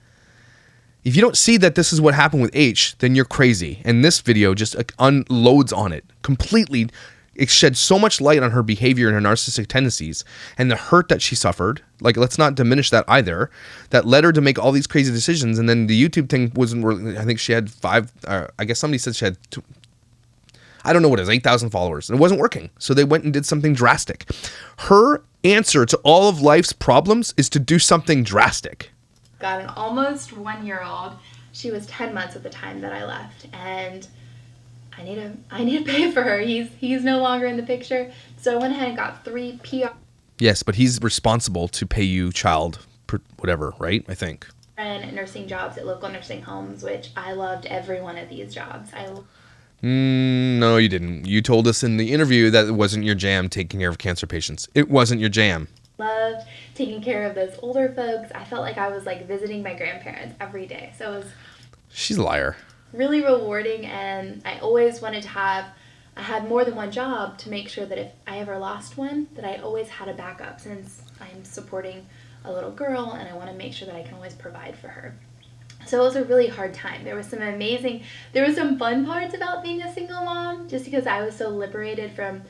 If you don't see that this is what happened with H, then you're crazy. And this video just unloads on it completely. It sheds so much light on her behavior and her narcissistic tendencies and the hurt that she suffered. Let's not diminish that either. That led her to make all these crazy decisions. And then the YouTube thing wasn't really, I think she had 5, I guess somebody said she had 2, I don't know what it is, 8,000 followers. And it wasn't working. So they went and did something drastic. Her answer to all of life's problems is to do something drastic. Got an almost 1-year-old. She was 10 months at the time that I left, and I need to pay for her. He's no longer in the picture. So I went ahead and got 3 PR. Yes, but he's responsible to pay you whatever, right? I think. And nursing jobs at local nursing homes, which I loved every one of these jobs. No, you didn't. You told us in the interview that it wasn't your jam taking care of cancer patients. It wasn't your jam. Loved taking care of those older folks. I felt like I was visiting my grandparents every day. So it was She's a liar. really rewarding, and I always wanted to have I had more than one job to make sure that if I ever lost one, that I always had a backup, since I'm supporting a little girl and I want to make sure that I can always provide for her. So it was a really hard time. There were some fun parts about being a single mom, just because I was so liberated from,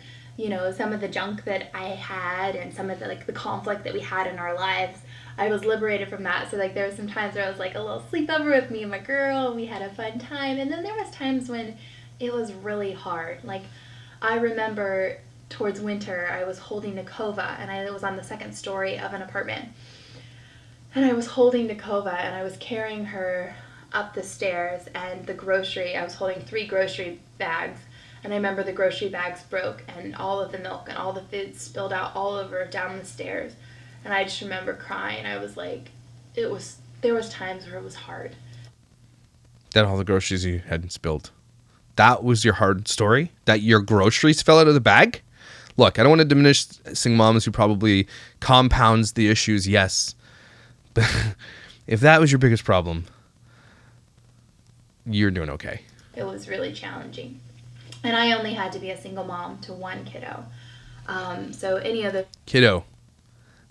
some of the junk that I had and some of the conflict that we had in our lives. I was liberated from that. So there were some times where I was a little sleepover with me and my girl, and we had a fun time. And then there was times when it was really hard. I remember towards winter, I was holding Nikova, and I was on the second story of an apartment. And I was holding Nikova, and I was carrying her up the stairs, and I was holding 3 grocery bags. And I remember the grocery bags broke, and all of the milk and all the food spilled out all over down the stairs. And I just remember crying. I was there was times where it was hard. That all the groceries you had spilled. That was your hard story? That your groceries fell out of the bag? Look, I don't want to diminish single moms who probably compounds the issues, yes. But if that was your biggest problem, you're doing okay. It was really challenging. And I only had to be a single mom to 1 kiddo. So any other... Kiddo.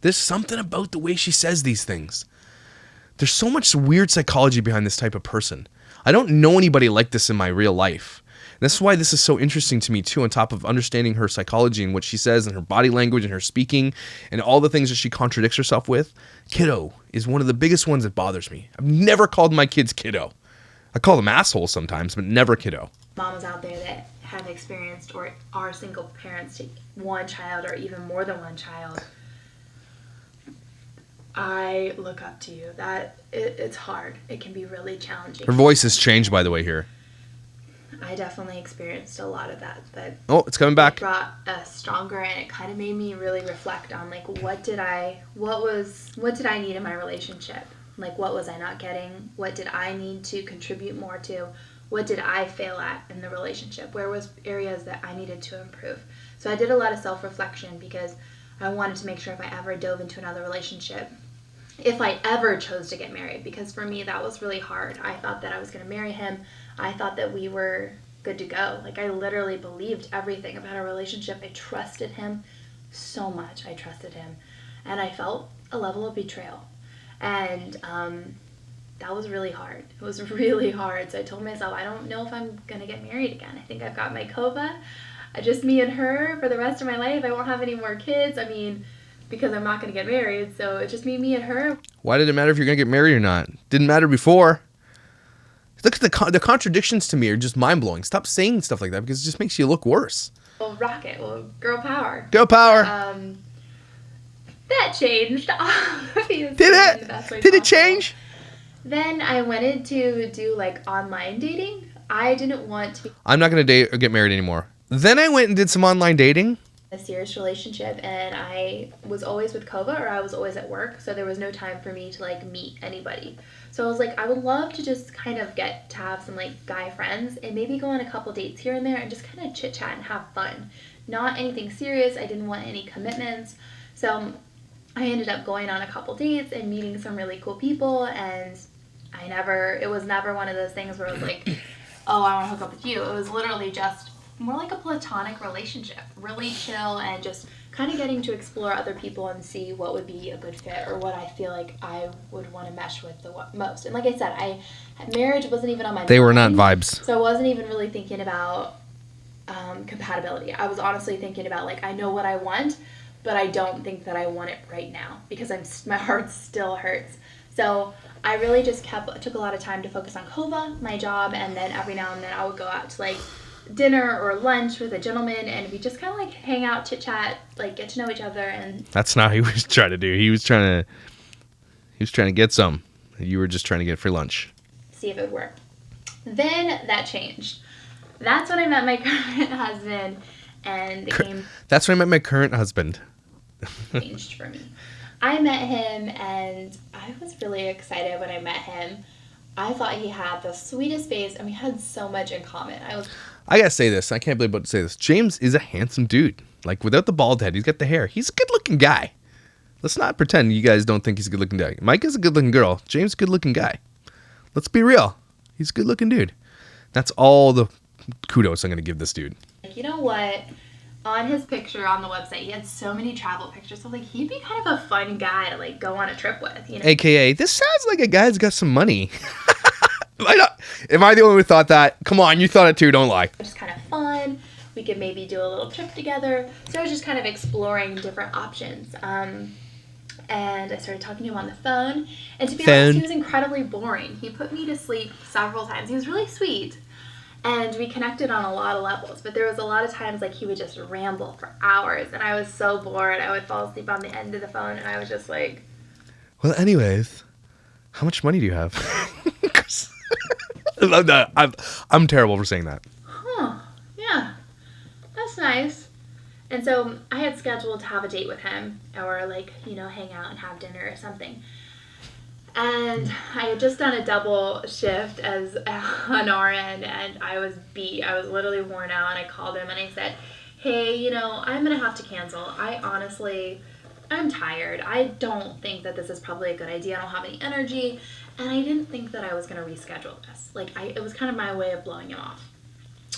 There's something about the way she says these things. There's so much weird psychology behind this type of person. I don't know anybody like this in my real life. And this is why this is so interesting to me too, on top of understanding her psychology and what she says and her body language and her speaking and all the things that she contradicts herself with. Kiddo is one of the biggest ones that bothers me. I've never called my kids kiddo. I call them assholes sometimes, but never kiddo. Mamas out there that have experienced or are single parents to 1 child or even more than 1 child, I look up to you. It's hard. It can be really challenging. Her voice has changed, by the way, here. I definitely experienced a lot of that. Oh, it's coming back. It brought us stronger, and it kind of made me really reflect on what did I need in my relationship? What was I not getting? What did I need to contribute more to? What did I fail at in the relationship? Where was areas that I needed to improve? So I did a lot of self-reflection, because I wanted to make sure if I ever dove into another relationship, if I ever chose to get married, because for me that was really hard. I thought that I was going to marry him. I thought that we were good to go. I literally believed everything about our relationship. I trusted him so much. I trusted him. And I felt a level of betrayal. And that was really hard. It was really hard. So I told myself, I don't know if I'm going to get married again. I think I've got my Kova. Just me and her for the rest of my life. I won't have any more kids. Because I'm not going to get married. So it's just me and her. Why did it matter if you're going to get married or not? Didn't matter before. Look at the contradictions to me are just mind-blowing. Stop saying stuff like that, because it just makes you look worse. Well, rocket. Well, girl power. Girl power. That changed. Did it? Did it change? Then I wanted to do online dating. I didn't want to be I'm not going to date or get married anymore. Then I went and did some online dating. a serious relationship, and I was always with Kova, or I was always at work, so there was no time for me to meet anybody. So I was I would love to just kind of get to have some guy friends and maybe go on a couple dates here and there and just kind of chit chat and have fun. Not anything serious. I didn't want any commitments. So I ended up going on a couple dates and meeting some really cool people, and it was never one of those things where it was oh, I want to hook up with you. It was literally just more like a platonic relationship, really chill, and just kind of getting to explore other people and see what would be a good fit, or what I feel I would want to mesh with the most. And like I said, marriage wasn't even on my mind. They were not vibes. So I wasn't even really thinking about compatibility. I was honestly thinking about I know what I want, but I don't think that I want it right now, because my heart still hurts. So I really just took a lot of time to focus on Kova, my job, and then every now and then I would go out to dinner or lunch with a gentleman, and we just kind of hang out, chit chat, get to know each other. And that's not what he was trying to do. He was trying to get some. You were just trying to get free lunch. See if it would work. Then that changed. That's when I met my current husband, and that's when I met my current husband. Changed for me. I met him, and I was really excited when I met him. I thought he had the sweetest face, and we had so much in common. I gotta say this. I can't believe I'm about to say this. James is a handsome dude. Without the bald head, he's got the hair. He's a good-looking guy. Let's not pretend you guys don't think he's a good-looking guy. Myka's a good-looking girl. James is a good-looking guy. Let's be real. He's a good-looking dude. That's all the kudos I'm gonna give this dude. like, you know what? On his picture on the website, he had so many travel pictures. So, like, he'd be kind of a fun guy to, like, go on a trip with, you know? AKA, this sounds like a guy who's got some money. Am I the only one who thought that? Come on, you thought it too, don't lie. Just kind of fun. We could maybe do a little trip together. So I was just kind of exploring different options. And I started talking to him on the phone. And to be honest, he was incredibly boring. He put me to sleep several times. He was really sweet. And we connected on a lot of levels. But there was a lot of times, like, he would just ramble for hours. And I was so bored. I would fall asleep on the end of the phone. And I was just like... Well, anyways, how much money do you have? I love that. I'm terrible for saying that. Huh. Yeah. That's nice. And so I had scheduled to have a date with him or, like, you know, hang out and have dinner or something. And I had just done a double shift as an RN, and I was beat. I was literally worn out, and I called him and I said, hey, you know, I'm going to have to cancel. I'm tired. I don't think that this is probably a good idea. I don't have any energy. And I didn't think that I was going to reschedule this. Like, it was kind of my way of blowing him off.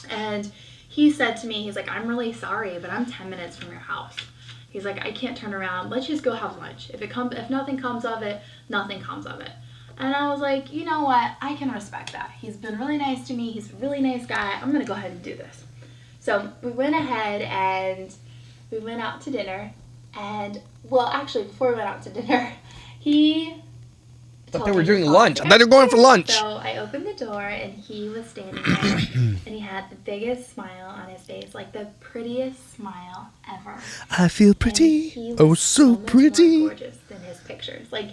And he said to me, he's like, I'm really sorry, but I'm 10 minutes from your house. He's like, I can't turn around. Let's just go have lunch. If nothing comes of it, nothing comes of it. And I was like, you know what? I can respect that. He's been really nice to me. He's a really nice guy. I'm going to go ahead and do this. So we went ahead and we went out to dinner. And, well, actually, before we went out to dinner, he... I thought they were doing lunch. I thought they were going for lunch. So I opened the door, and he was standing there, and he had the biggest smile on his face, like the prettiest smile ever. I feel pretty. He was Oh, so pretty. more gorgeous than his pictures. Like,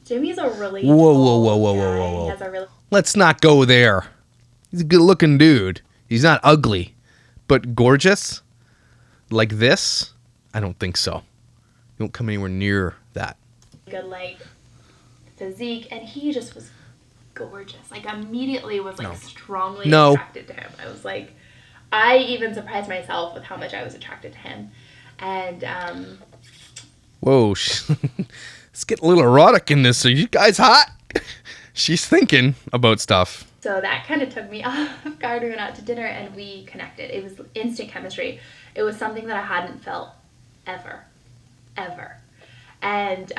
Jimmy's a really Whoa. He has a really... Let's not go there. He's a good-looking dude. He's not ugly, but gorgeous like this. I don't think so. You won't come anywhere near that. good, like, physique, and he just was gorgeous. Like, immediately was, like, strongly attracted to him. I was like, I even surprised myself with how much I was attracted to him. And, whoa, it's getting a little erotic in this. Are you guys hot? She's thinking about stuff. So that kind of took me off guard. We went out to dinner and we connected. It was instant chemistry. It was something that I hadn't felt ever. And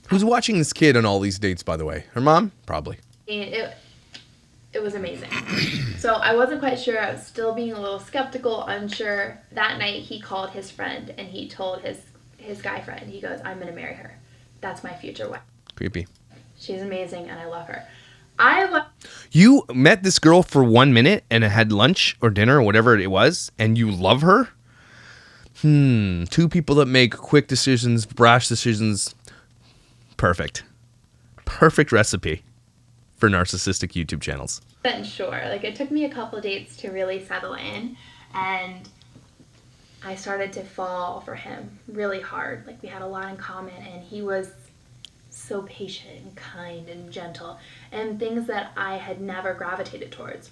Who's watching this kid on all these dates, by the way? Her mom? Probably. It was amazing. So I wasn't quite sure. I was still being a little skeptical, unsure. That night he called his friend and he told his guy friend, he goes, I'm going to marry her. That's my future wife. Creepy. She's amazing and I love her. You met this girl for 1 minute and had lunch or dinner or whatever it was, and you love her? Two people that make quick decisions, brash decisions. Perfect. Perfect recipe for narcissistic YouTube channels. Wasn't sure. Like, it took me a couple of dates to really settle in, and I started to fall for him really hard. Like, we had a lot in common, and he was so patient and kind and gentle, and things that I had never gravitated towards.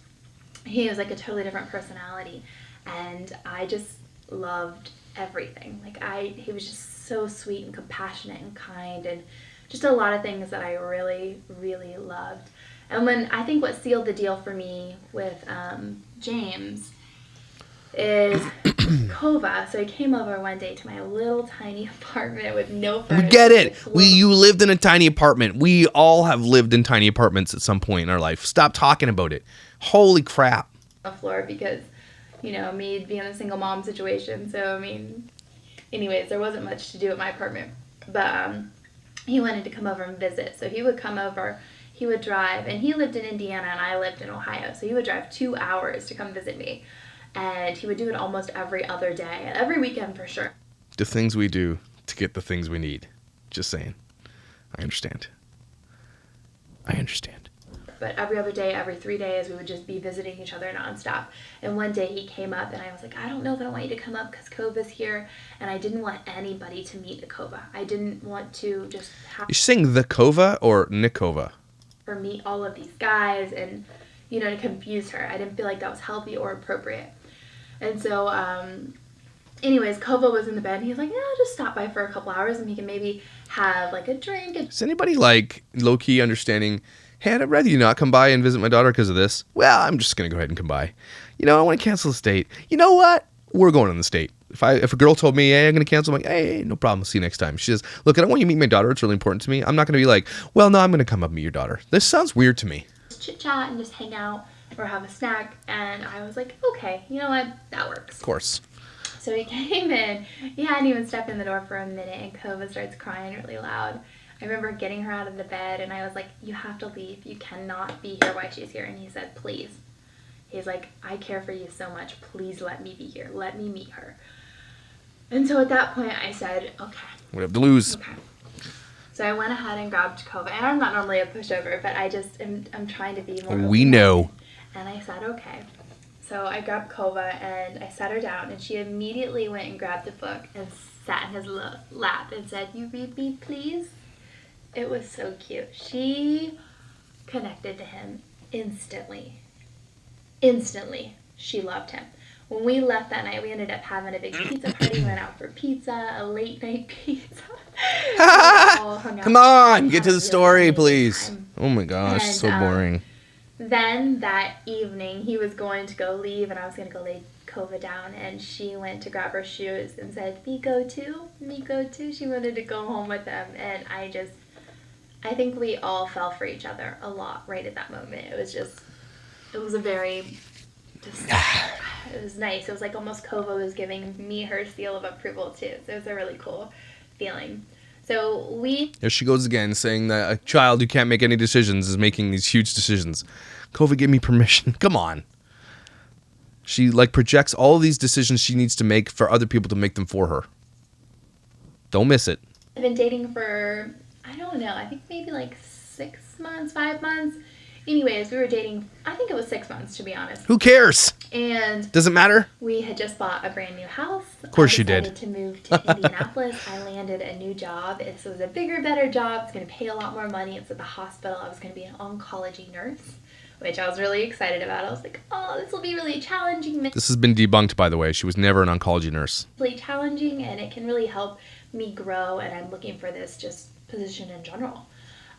He was like a totally different personality, and I just loved everything. Like, he was just so sweet and compassionate and kind, and just a lot of things that I really, really loved. And I think what sealed the deal for me with James is Kova. So he came over one day to my little tiny apartment with no furniture. We get it. You lived in a tiny apartment. We all have lived in tiny apartments at some point in our life. Stop talking about it. Holy crap. On the floor because, me being a single mom situation. So, anyways, there wasn't much to do at my apartment. But he wanted to come over and visit. So he would come over. He would drive. And he lived in Indiana and I lived in Ohio. So he would drive 2 hours to come visit me. And he would do it almost every other day, and every weekend for sure. The things we do to get the things we need. Just saying. I understand. But every other day, every 3 days, we would just be visiting each other nonstop. And one day he came up, and I was like, I don't know if I want you to come up because Kova's here. And I didn't want anybody to meet the Kova. I didn't want to just have... You're saying the Kova or Nikova? ...or meet all of these guys and, to confuse her. I didn't feel like that was healthy or appropriate. And so, anyways, Kova was in the bed, and he was like, I'll just stop by for a couple hours, and we can maybe have, like, a drink. Is anybody, like, low-key understanding Hey, I'd rather you not come by and visit my daughter because of this. Well, I'm just going to go ahead and come by. I want to cancel the date. You know what? We're going on this date. If a girl told me, hey, I'm going to cancel, I'm like, hey, no problem. See you next time. She says, look, I don't want you to meet my daughter. It's really important to me. I'm not going to be like, well, no, I'm going to come up and meet your daughter. This sounds weird to me. Chit chat and just hang out or have a snack. And I was like, okay, you know what? That works. Of course. So he came in. He hadn't even stepped in the door for a minute, and Kova starts crying really loud. I remember getting her out of the bed, and I was like, you have to leave. You cannot be here while she's here. And he said, please. He's like, I care for you so much. Please let me be here. Let me meet her. And so at that point, I said, okay. We have to lose. Okay. So I went ahead and grabbed Kova. And I'm not normally a pushover, but I'm trying to be more. We know. And I said, okay. So I grabbed Kova and I sat her down, and she immediately went and grabbed a book and sat in his lap and said, you read me, please? It was so cute. She connected to him instantly. Instantly. She loved him. When we left that night, we ended up having a big pizza party. We went out for pizza, a late night pizza. Come on, get to the story, please. Oh my gosh, And, so boring. Then that evening, he was going to go leave, and I was going to go lay Kova down, and she went to grab her shoes and said, me go too, me go too. She wanted to go home with them, and I think we all fell for each other a lot right at that moment. It was it was nice. It was like almost Kova was giving me her seal of approval too. So it was a really cool feeling. So There she goes again, saying that a child who can't make any decisions is making these huge decisions. Kova, give me permission. Come on. She projects all these decisions she needs to make for other people to make them for her. Don't miss it. I've been dating for, I don't know, I think maybe 6 months, 5 months. Anyways, we were dating, I think it was 6 months, to be honest. Who cares? And does it matter? We had just bought a brand new house. Of course you did. I decided to move to Indianapolis. I landed a new job. It was a bigger, better job. It's going to pay a lot more money. It's at the hospital. I was going to be an oncology nurse, which I was really excited about. I was like, oh, this will be really challenging. This has been debunked, by the way. She was never an oncology nurse. Really challenging, and it can really help me grow, and I'm looking for this just position in general.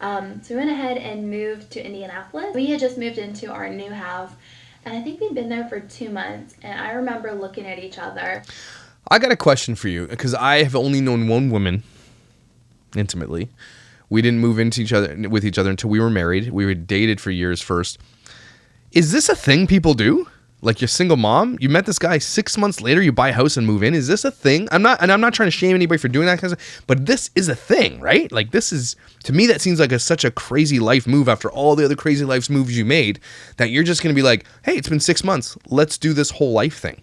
So we went ahead and moved to Indianapolis. We had just moved into our new house, and I think we'd been there for 2 months, and I remember looking at each other. I got a question for you, because I have only known one woman intimately. We didn't move with each other until we were married. We were dated for years first. Is this a thing people do? Like, you're a single mom, you met this guy 6 months later, you buy a house and move in. Is this a thing? I'm not trying to shame anybody for doing that kind of stuff, but this is a thing, right? Like, this is, to me, that seems like such a crazy life move after all the other crazy life moves you made, that you're just going to be like, hey, it's been 6 months. Let's do this whole life thing.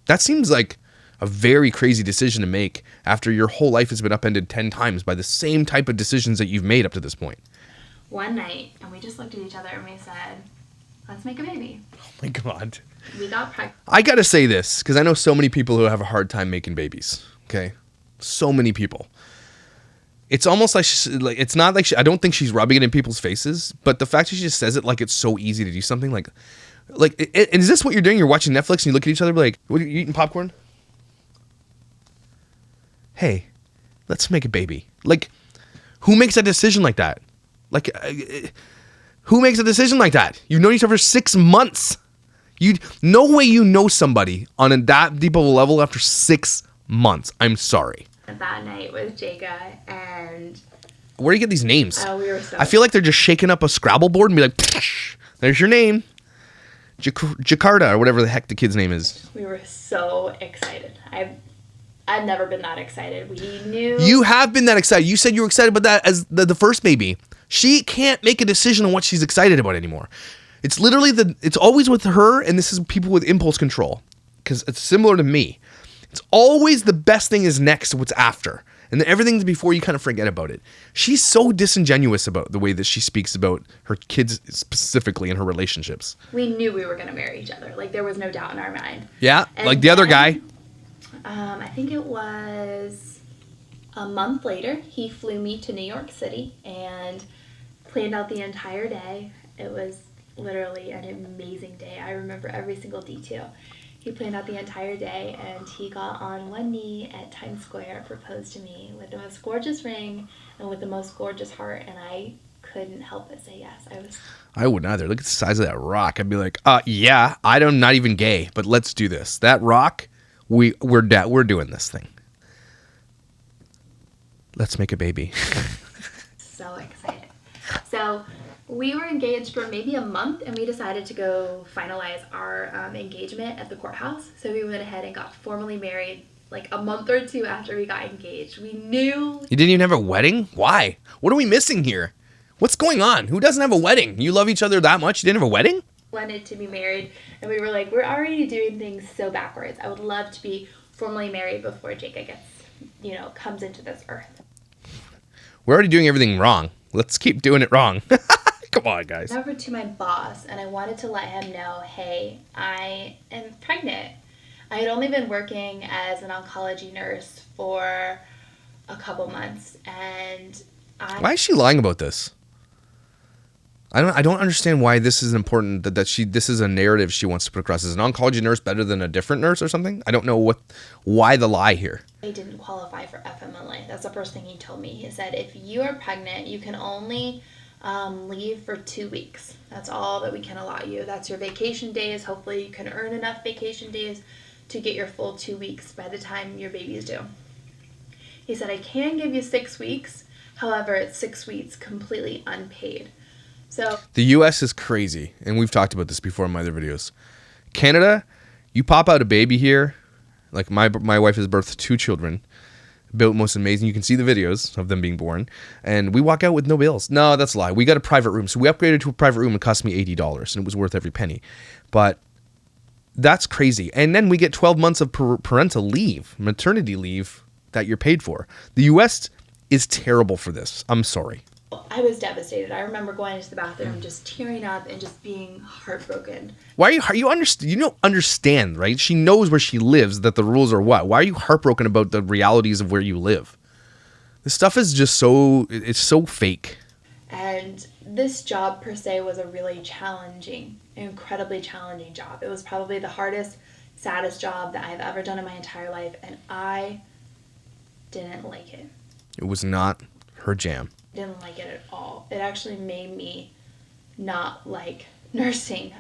That seems like a very crazy decision to make after your whole life has been upended 10 times by the same type of decisions that you've made up to this point. One night, and we just looked at each other and we said, let's make a baby. Oh my God. We got pregnant. I gotta say this, because I know so many people who have a hard time making babies, okay? So many people. It's almost like, it's not like, I don't think she's rubbing it in people's faces, but the fact that she just says it like it's so easy to do something, and is this what you're doing? You're watching Netflix and you look at each other like, what, are you eating popcorn? Hey, let's make a baby. Like, who makes a decision like that? Who makes a decision like that? You've known each other for 6 months. No way you know somebody on that deep of a level after 6 months. I'm sorry. That night with Jaga, and where do you get these names? we were so I feel like they're just shaking up a Scrabble board and be like, psh, there's your name. Jakarta, or whatever the heck the kid's name is. We were so excited. I've never been that excited. We knew. You have been that excited. You said you were excited about that as the first baby. She can't make a decision on what she's excited about anymore. It's literally it's always with her, and this is people with impulse control, because it's similar to me. It's always the best thing is next to what's after, and then everything before you kind of forget about it. She's so disingenuous about the way that she speaks about her kids specifically in her relationships. We knew we were going to marry each other. Like, there was no doubt in our mind. Yeah, And like the other guy. I think it was a month later, he flew me to New York City and planned out the entire day. It was literally an amazing day. I remember every single detail. He planned out the entire day, and he got on one knee at Times Square, proposed to me with the most gorgeous ring and with the most gorgeous heart, and I couldn't help but say yes. I wouldn't either. Look at the size of that rock. I'd be like, yeah, I'm not even gay, but let's do this. That rock, we're doing this thing. Let's make a baby. so excited. So we were engaged for maybe a month, and we decided to go finalize our engagement at the courthouse. So we went ahead and got formally married like a month or two after we got engaged. We knew... You didn't even have a wedding? Why? What are we missing here? What's going on? Who doesn't have a wedding? You love each other that much? You didn't have a wedding? Wanted to be married, and we were like, we're already doing things so backwards. I would love to be formally married before Jacob gets, comes into this earth. We're already doing everything wrong. Let's keep doing it wrong. Come on, guys. Over to my boss, and I wanted to let him know, hey, I am pregnant. I had only been working as an oncology nurse for a couple months, and Why is she lying about this? I don't understand why this is important. This is a narrative she wants to put across. Is an oncology nurse better than a different nurse or something? I don't know why the lie here. I didn't qualify for FMLA. That's the first thing he told me. He said, if you are pregnant, you can only leave for 2 weeks. That's all that we can allow you. That's your vacation days. Hopefully you can earn enough vacation days to get your full 2 weeks by the time your baby is due. He said, I can give you 6 weeks. However, it's 6 weeks completely unpaid. So the U.S. is crazy, and we've talked about this before in my other videos. Canada, you pop out a baby here. Like my wife has birthed 2 children. Built most amazing. You can see the videos of them being born. And we walk out with no bills. No, that's a lie. We got a private room. So we upgraded to a private room. It cost me $80, and it was worth every penny. But that's crazy. And then we get 12 months of parental leave, maternity leave that you're paid for. The U.S. is terrible for this. I'm sorry. I was devastated. I remember going into the bathroom just tearing up and just being heartbroken. Why are you understand? You don't understand, right? She knows where she lives, that the rules are what. Why are you heartbroken about the realities of where you live? This stuff is just it's so fake. And this job per se was a really challenging, incredibly challenging job. It was probably the hardest, saddest job that I've ever done in my entire life, and I didn't like it. It was not her jam. Didn't like it at all. It actually made me not like nursing.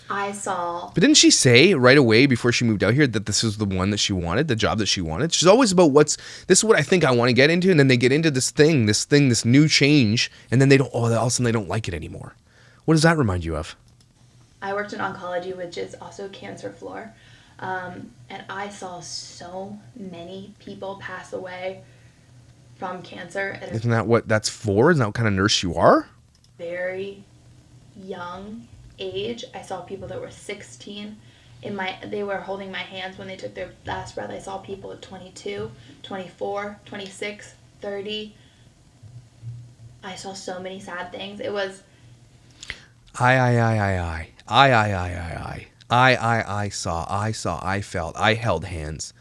I saw... But didn't she say right away before she moved out here that this is the one that she wanted, the job that she wanted? She's always about this is what I think I want to get into, and then they get into this new change, and then all of a sudden they don't like it anymore. What does that remind you of? I worked in oncology, which is also cancer floor, and I saw so many people pass away from cancer at Isn't that what that's for? Isn't that what kind of nurse you are? Very young age. I saw people that were 16. They were holding my hands when they took their last breath. I saw people at 22, 24, 26, 30. I saw so many sad things. It was... I saw, I felt, I held hands.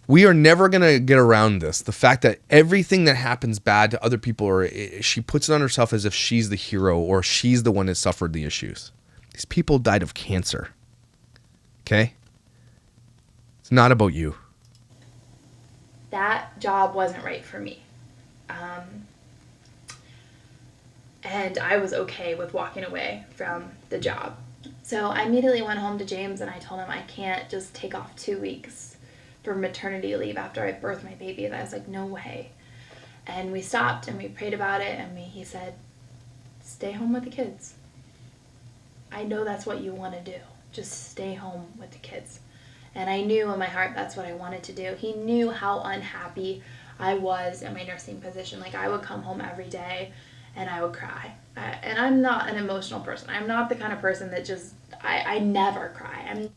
We are never going to get around this. The fact that everything that happens bad to other people, she puts it on herself as if she's the hero or she's the one that suffered the issues. These people died of cancer. Okay? It's not about you. That job wasn't right for me. And I was okay with walking away from the job. So I immediately went home to James and I told him I can't just take off 2 weeks for maternity leave after I birthed my baby. And I was like, no way. And we stopped and we prayed about it, and he said, stay home with the kids. I know that's what you want to do. Just stay home with the kids. And I knew in my heart that's what I wanted to do. He knew how unhappy I was in my nursing position. Like, I would come home every day and I would cry. And I'm not an emotional person. I'm not the kind of person that just, I never cry.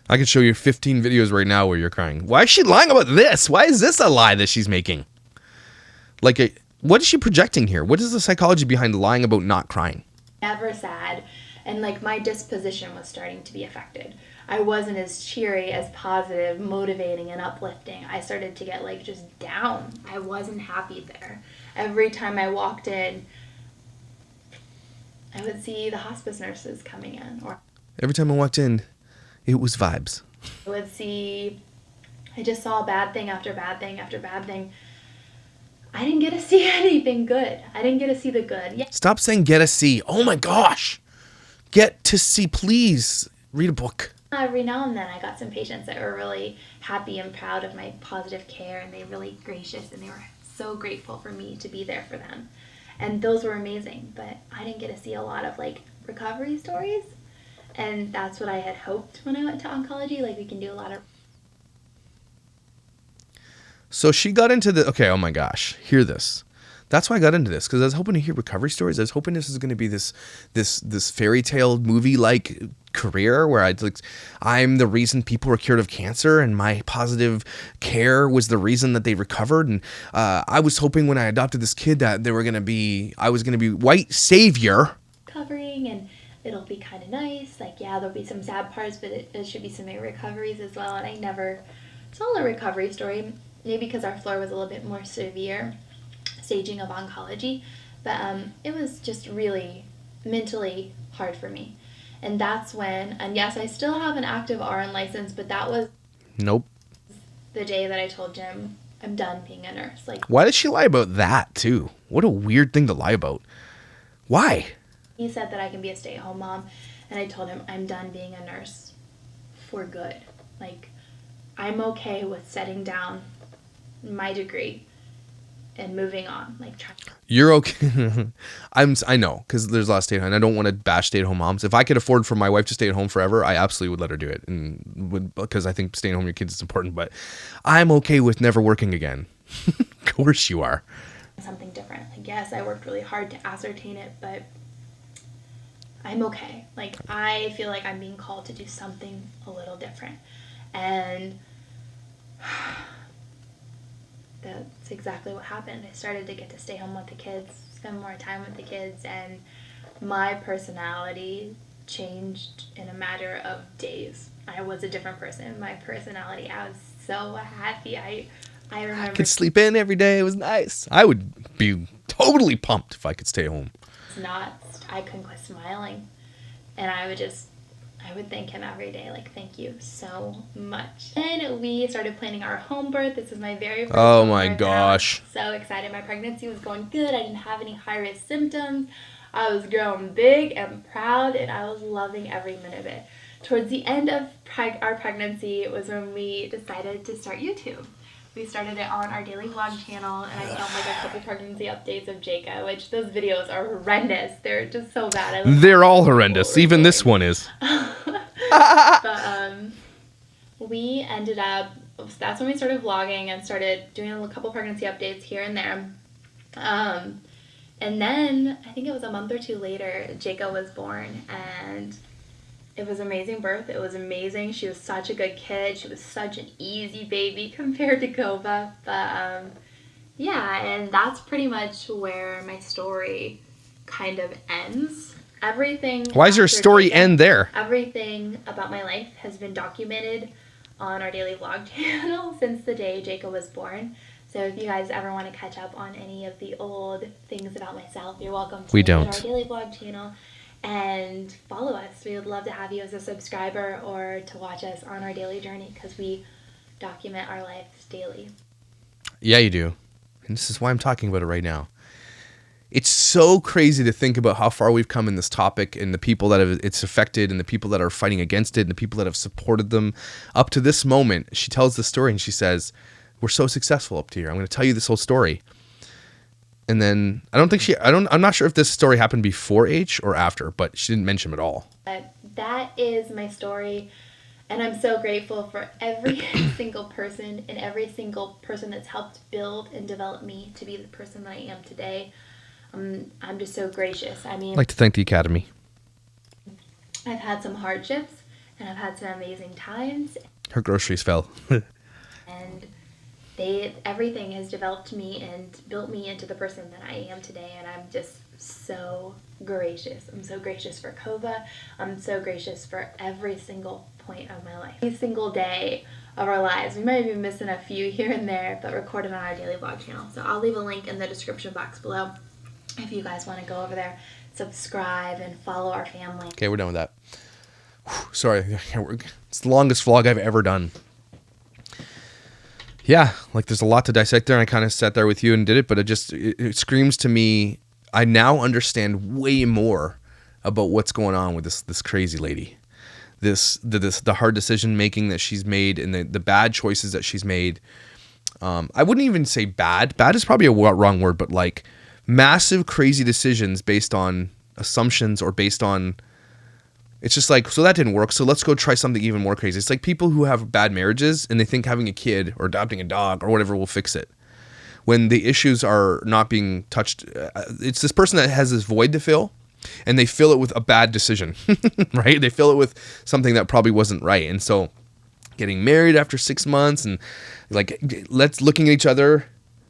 I could show you 15 videos right now where you're crying. Why is she lying about this? Why is this a lie that she's making? What is she projecting here? What is the psychology behind lying about not crying? Never sad. And my disposition was starting to be affected. I wasn't as cheery, as positive, motivating, and uplifting. I started to get just down. I wasn't happy there. Every time I walked in, I would see the hospice nurses coming in. Or every time I walked in, it was vibes. I just saw bad thing after bad thing after bad thing. I didn't get to see anything good. I didn't get to see the good. Yeah. Stop saying get a C. Oh my gosh. Get to see, please. Read a book. Every now and then I got some patients that were really happy and proud of my positive care, and they were really gracious, and they were so grateful for me to be there for them. And those were amazing, but I didn't get to see a lot of like recovery stories. And that's what I had hoped when I went to oncology. Like, we can do a lot of. So she got into the, okay, oh my gosh, hear this. That's why I got into this, because I was hoping to hear recovery stories. I was hoping this was going to be this fairy tale movie like career where I'm the reason people were cured of cancer, and my positive care was the reason that they recovered. And I was hoping when I adopted this kid that I was going to be white savior. Covering, and it'll be kind of nice. Like, yeah, there'll be some sad parts, but it should be some recoveries as well. And I never saw a recovery story, maybe because our floor was a little bit more severe staging of oncology, but it was just really mentally hard for me. And that's when, and yes, I still have an active RN license, but that was Nope. the day that I told Jim I'm done being a nurse. Like, Why did she lie about that too? What a weird thing to lie about. Why? he said that I can be a stay-at-home mom, and I told him I'm done being a nurse for good. Like, I'm okay with setting down my degree and moving on. Like, You're okay. I know, because there's a lot of stay-at-home, and I don't want to bash stay-at-home moms. If I could afford for my wife to stay at home forever, I absolutely would let her do it, because I think staying home with your kids is important. But I'm okay with never working again. Of course you are. something different. Like, yes, I worked really hard to ascertain it, but I'm okay. Like, I feel like I'm being called to do something a little different. And that's exactly what happened. I started to get to stay home with the kids, spend more time with the kids, and my personality changed in a matter of days. I was a different person. My personality, I was so happy. I remember. I could sleep in every day. It was nice. I would be totally pumped if I could stay home. I couldn't quit smiling. And I would thank him every day, like, thank you so much. And we started planning our home birth. This was my very first Oh home my birth. gosh. I was so excited. My pregnancy was going good. I didn't have any high-risk symptoms. I was growing big and proud, and I was loving every minute of it. Towards the end of our pregnancy was when we decided to start YouTube. We started it on our daily vlog channel, and I filmed like a couple pregnancy updates of Jacob, which those videos are horrendous. They're just so bad. They're all horrendous. Even this one is. But we ended up, that's when we started vlogging and started doing a couple pregnancy updates here and there. And then I think it was a month or two later, Jacob was born, and it was an amazing birth. It was amazing. She was such a good kid. She was such an easy baby compared to Kova. But yeah, and that's pretty much where my story kind of ends. Everything. Why does your story end there? Everything about my life has been documented on our daily vlog channel since the day Jacob was born. So if you guys ever want to catch up on any of the old things about myself, you're welcome to look at our daily vlog channel and follow us. We would love to have you as a subscriber or to watch us on our daily journey, because we document our lives daily. Yeah, you do. And this is why I'm talking about it right now. It's so crazy to think about how far we've come in this topic, and the people that it's affected, and the people that are fighting against it, and the people that have supported them up to this moment. She tells the story and she says, we're so successful up to here. I'm going to tell you this whole story. And then I'm not sure if this story happened before H or after, but she didn't mention him at all. But that is my story. And I'm so grateful for every single person and every single person that's helped build and develop me to be the person that I am today. I'm just so gracious. I mean, I'd like to thank the Academy. I've had some hardships and I've had some amazing times. Her groceries fell. And everything has developed me and built me into the person that I am today, and I'm just so gracious. I'm so gracious for Kova. I'm so gracious for every single point of my life. Every single day of our lives. We might be missing a few here and there, but recorded on our daily vlog channel. So I'll leave a link in the description box below if you guys want to go over there, subscribe, and follow our family. Okay, we're done with that. Whew, sorry, it's the longest vlog I've ever done. Yeah, like there's a lot to dissect there, and I kind of sat there with you and did it, but it screams to me. I now understand way more about what's going on with this crazy lady, the hard decision making that she's made, and the bad choices that she's made. I wouldn't even say bad. Bad is probably a wrong word, but like massive crazy decisions based on assumptions or based on. It's just like, so that didn't work, so let's go try something even more crazy. It's like people who have bad marriages and they think having a kid or adopting a dog or whatever will fix it. When the issues are not being touched, it's this person that has this void to fill, and they fill it with a bad decision, right? They fill it with something that probably wasn't right. And so getting married after 6 months and like, looking at each other,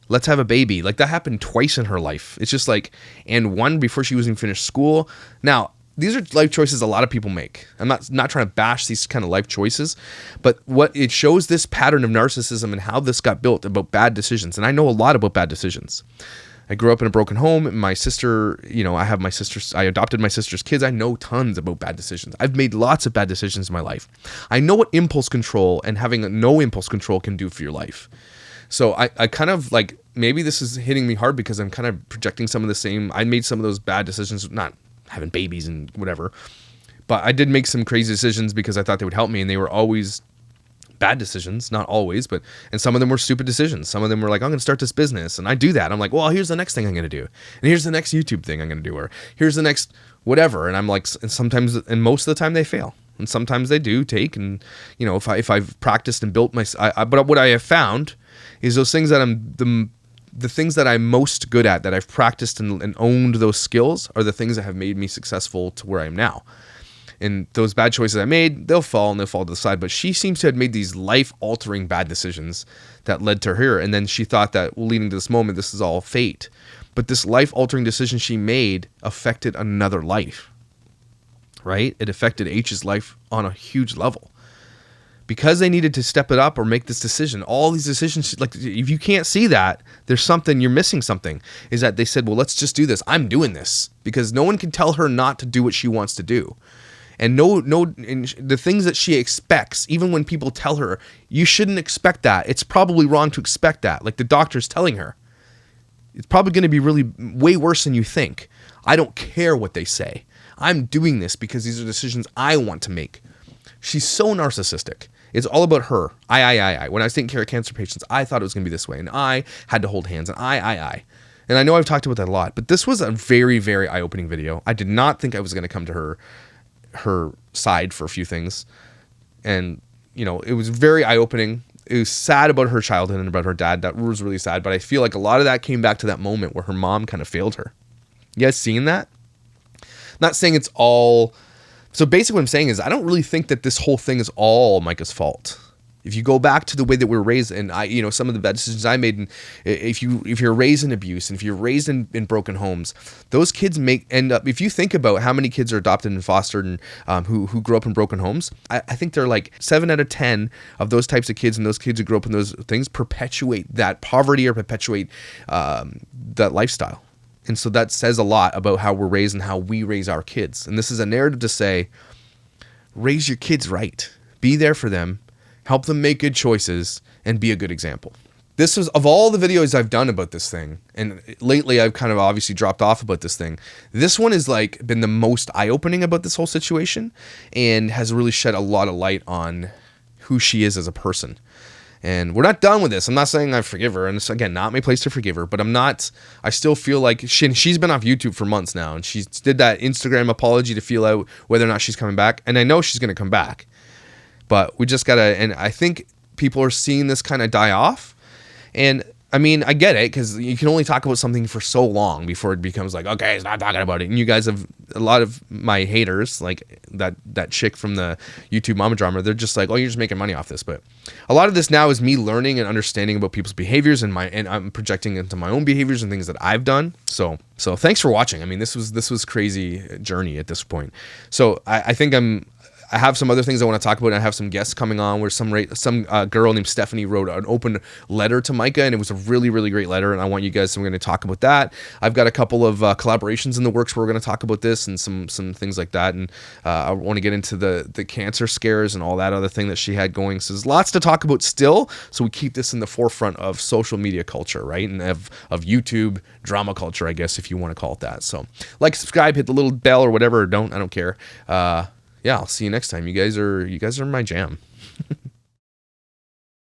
let's have a baby. Like that happened twice in her life. It's just like, and one before she was even finished school. Now, these are life choices a lot of people make. I'm not trying to bash these kind of life choices, but what it shows this pattern of narcissism and how this got built about bad decisions. And I know a lot about bad decisions. I grew up in a broken home. My sister, I adopted my sister's kids. I know tons about bad decisions. I've made lots of bad decisions in my life. I know what impulse control and having no impulse control can do for your life. So I kind of like, maybe this is hitting me hard because I'm kind of projecting some of the same. I made some of those bad decisions, not having babies and whatever, but I did make some crazy decisions because I thought they would help me, and they were always bad decisions. Not always, and some of them were stupid decisions. Some of them were like, I'm going to start this business, and I do that. I'm like, well, here's the next thing I'm going to do, and here's the next YouTube thing I'm going to do, or here's the next whatever. And I'm like, and sometimes, and most of the time they fail, and sometimes they do take. And if I've practiced and built but what I have found is those things that the things that I'm most good at, that I've practiced and owned those skills, are the things that have made me successful to where I am now. And those bad choices I made, they'll fall to the side. But she seems to have made these life-altering bad decisions that led to her. And then she thought that, well, leading to this moment, this is all fate. But this life-altering decision she made affected another life, right? It affected H's life on a huge level. Because they needed to step it up or make this decision, all these decisions, like if you can't see that, there's something, you're missing something, is that they said, well, let's just do this. I'm doing this because no one can tell her not to do what she wants to do. And and the things that she expects, even when people tell her, you shouldn't expect that. It's probably wrong to expect that. Like the doctor's telling her, it's probably going to be really way worse than you think. I don't care what they say. I'm doing this because these are decisions I want to make. She's so narcissistic. It's all about her. I. When I was taking care of cancer patients, I thought it was going to be this way. And I had to hold hands. And I. And I know I've talked about that a lot. But this was a very, very eye-opening video. I did not think I was going to come to her side for a few things. And, it was very eye-opening. It was sad about her childhood and about her dad. That was really sad. But I feel like a lot of that came back to that moment where her mom kind of failed her. You guys seen that? Not saying it's all... So basically what I'm saying is I don't really think that this whole thing is all Myka's fault. If you go back to the way that we were raised, and some of the bad decisions I made, and if you're raised in abuse, and if you're raised in broken homes, those kids end up, if you think about how many kids are adopted and fostered and who grew up in broken homes, I think they're like 7 out of 10 of those types of kids, and those kids who grew up in those things perpetuate that poverty or perpetuate that lifestyle. And so that says a lot about how we're raised and how we raise our kids. And this is a narrative to say, raise your kids right. Be there for them. Help them make good choices and be a good example. This was, of all the videos I've done about this thing, and lately I've kind of obviously dropped off about this thing, this one has like been the most eye-opening about this whole situation and has really shed a lot of light on who she is as a person. And we're not done with this. I'm not saying I forgive her. And it's, again, not my place to forgive her. But I still feel like she's been off YouTube for months now. And she did that Instagram apology to feel out whether or not she's coming back. And I know she's going to come back. But we just got to, and I think people are seeing this kind of die off. And I mean, I get it, because you can only talk about something for so long before it becomes like, okay, he's not talking about it. And you guys have, a lot of my haters, like that chick from the YouTube Mama Drama, they're just like, oh, you're just making money off this. But a lot of this now is me learning and understanding about people's behaviors, and I'm projecting into my own behaviors and things that I've done. So thanks for watching. I mean, this was crazy journey at this point. So I think I have some other things I want to talk about. And I have some guests coming on where some girl named Stephanie wrote an open letter to Myka, and it was a really, really great letter. And I want you guys, so we're going to talk about that. I've got a couple of collaborations in the works where we're going to talk about this and some things like that. And I want to get into the cancer scares and all that other thing that she had going. So there's lots to talk about still. So we keep this in the forefront of social media culture, right? And of YouTube drama culture, I guess, if you want to call it that. So like, subscribe, hit the little bell or whatever, or don't, I don't care. Yeah, I'll see you next time. You guys are my jam.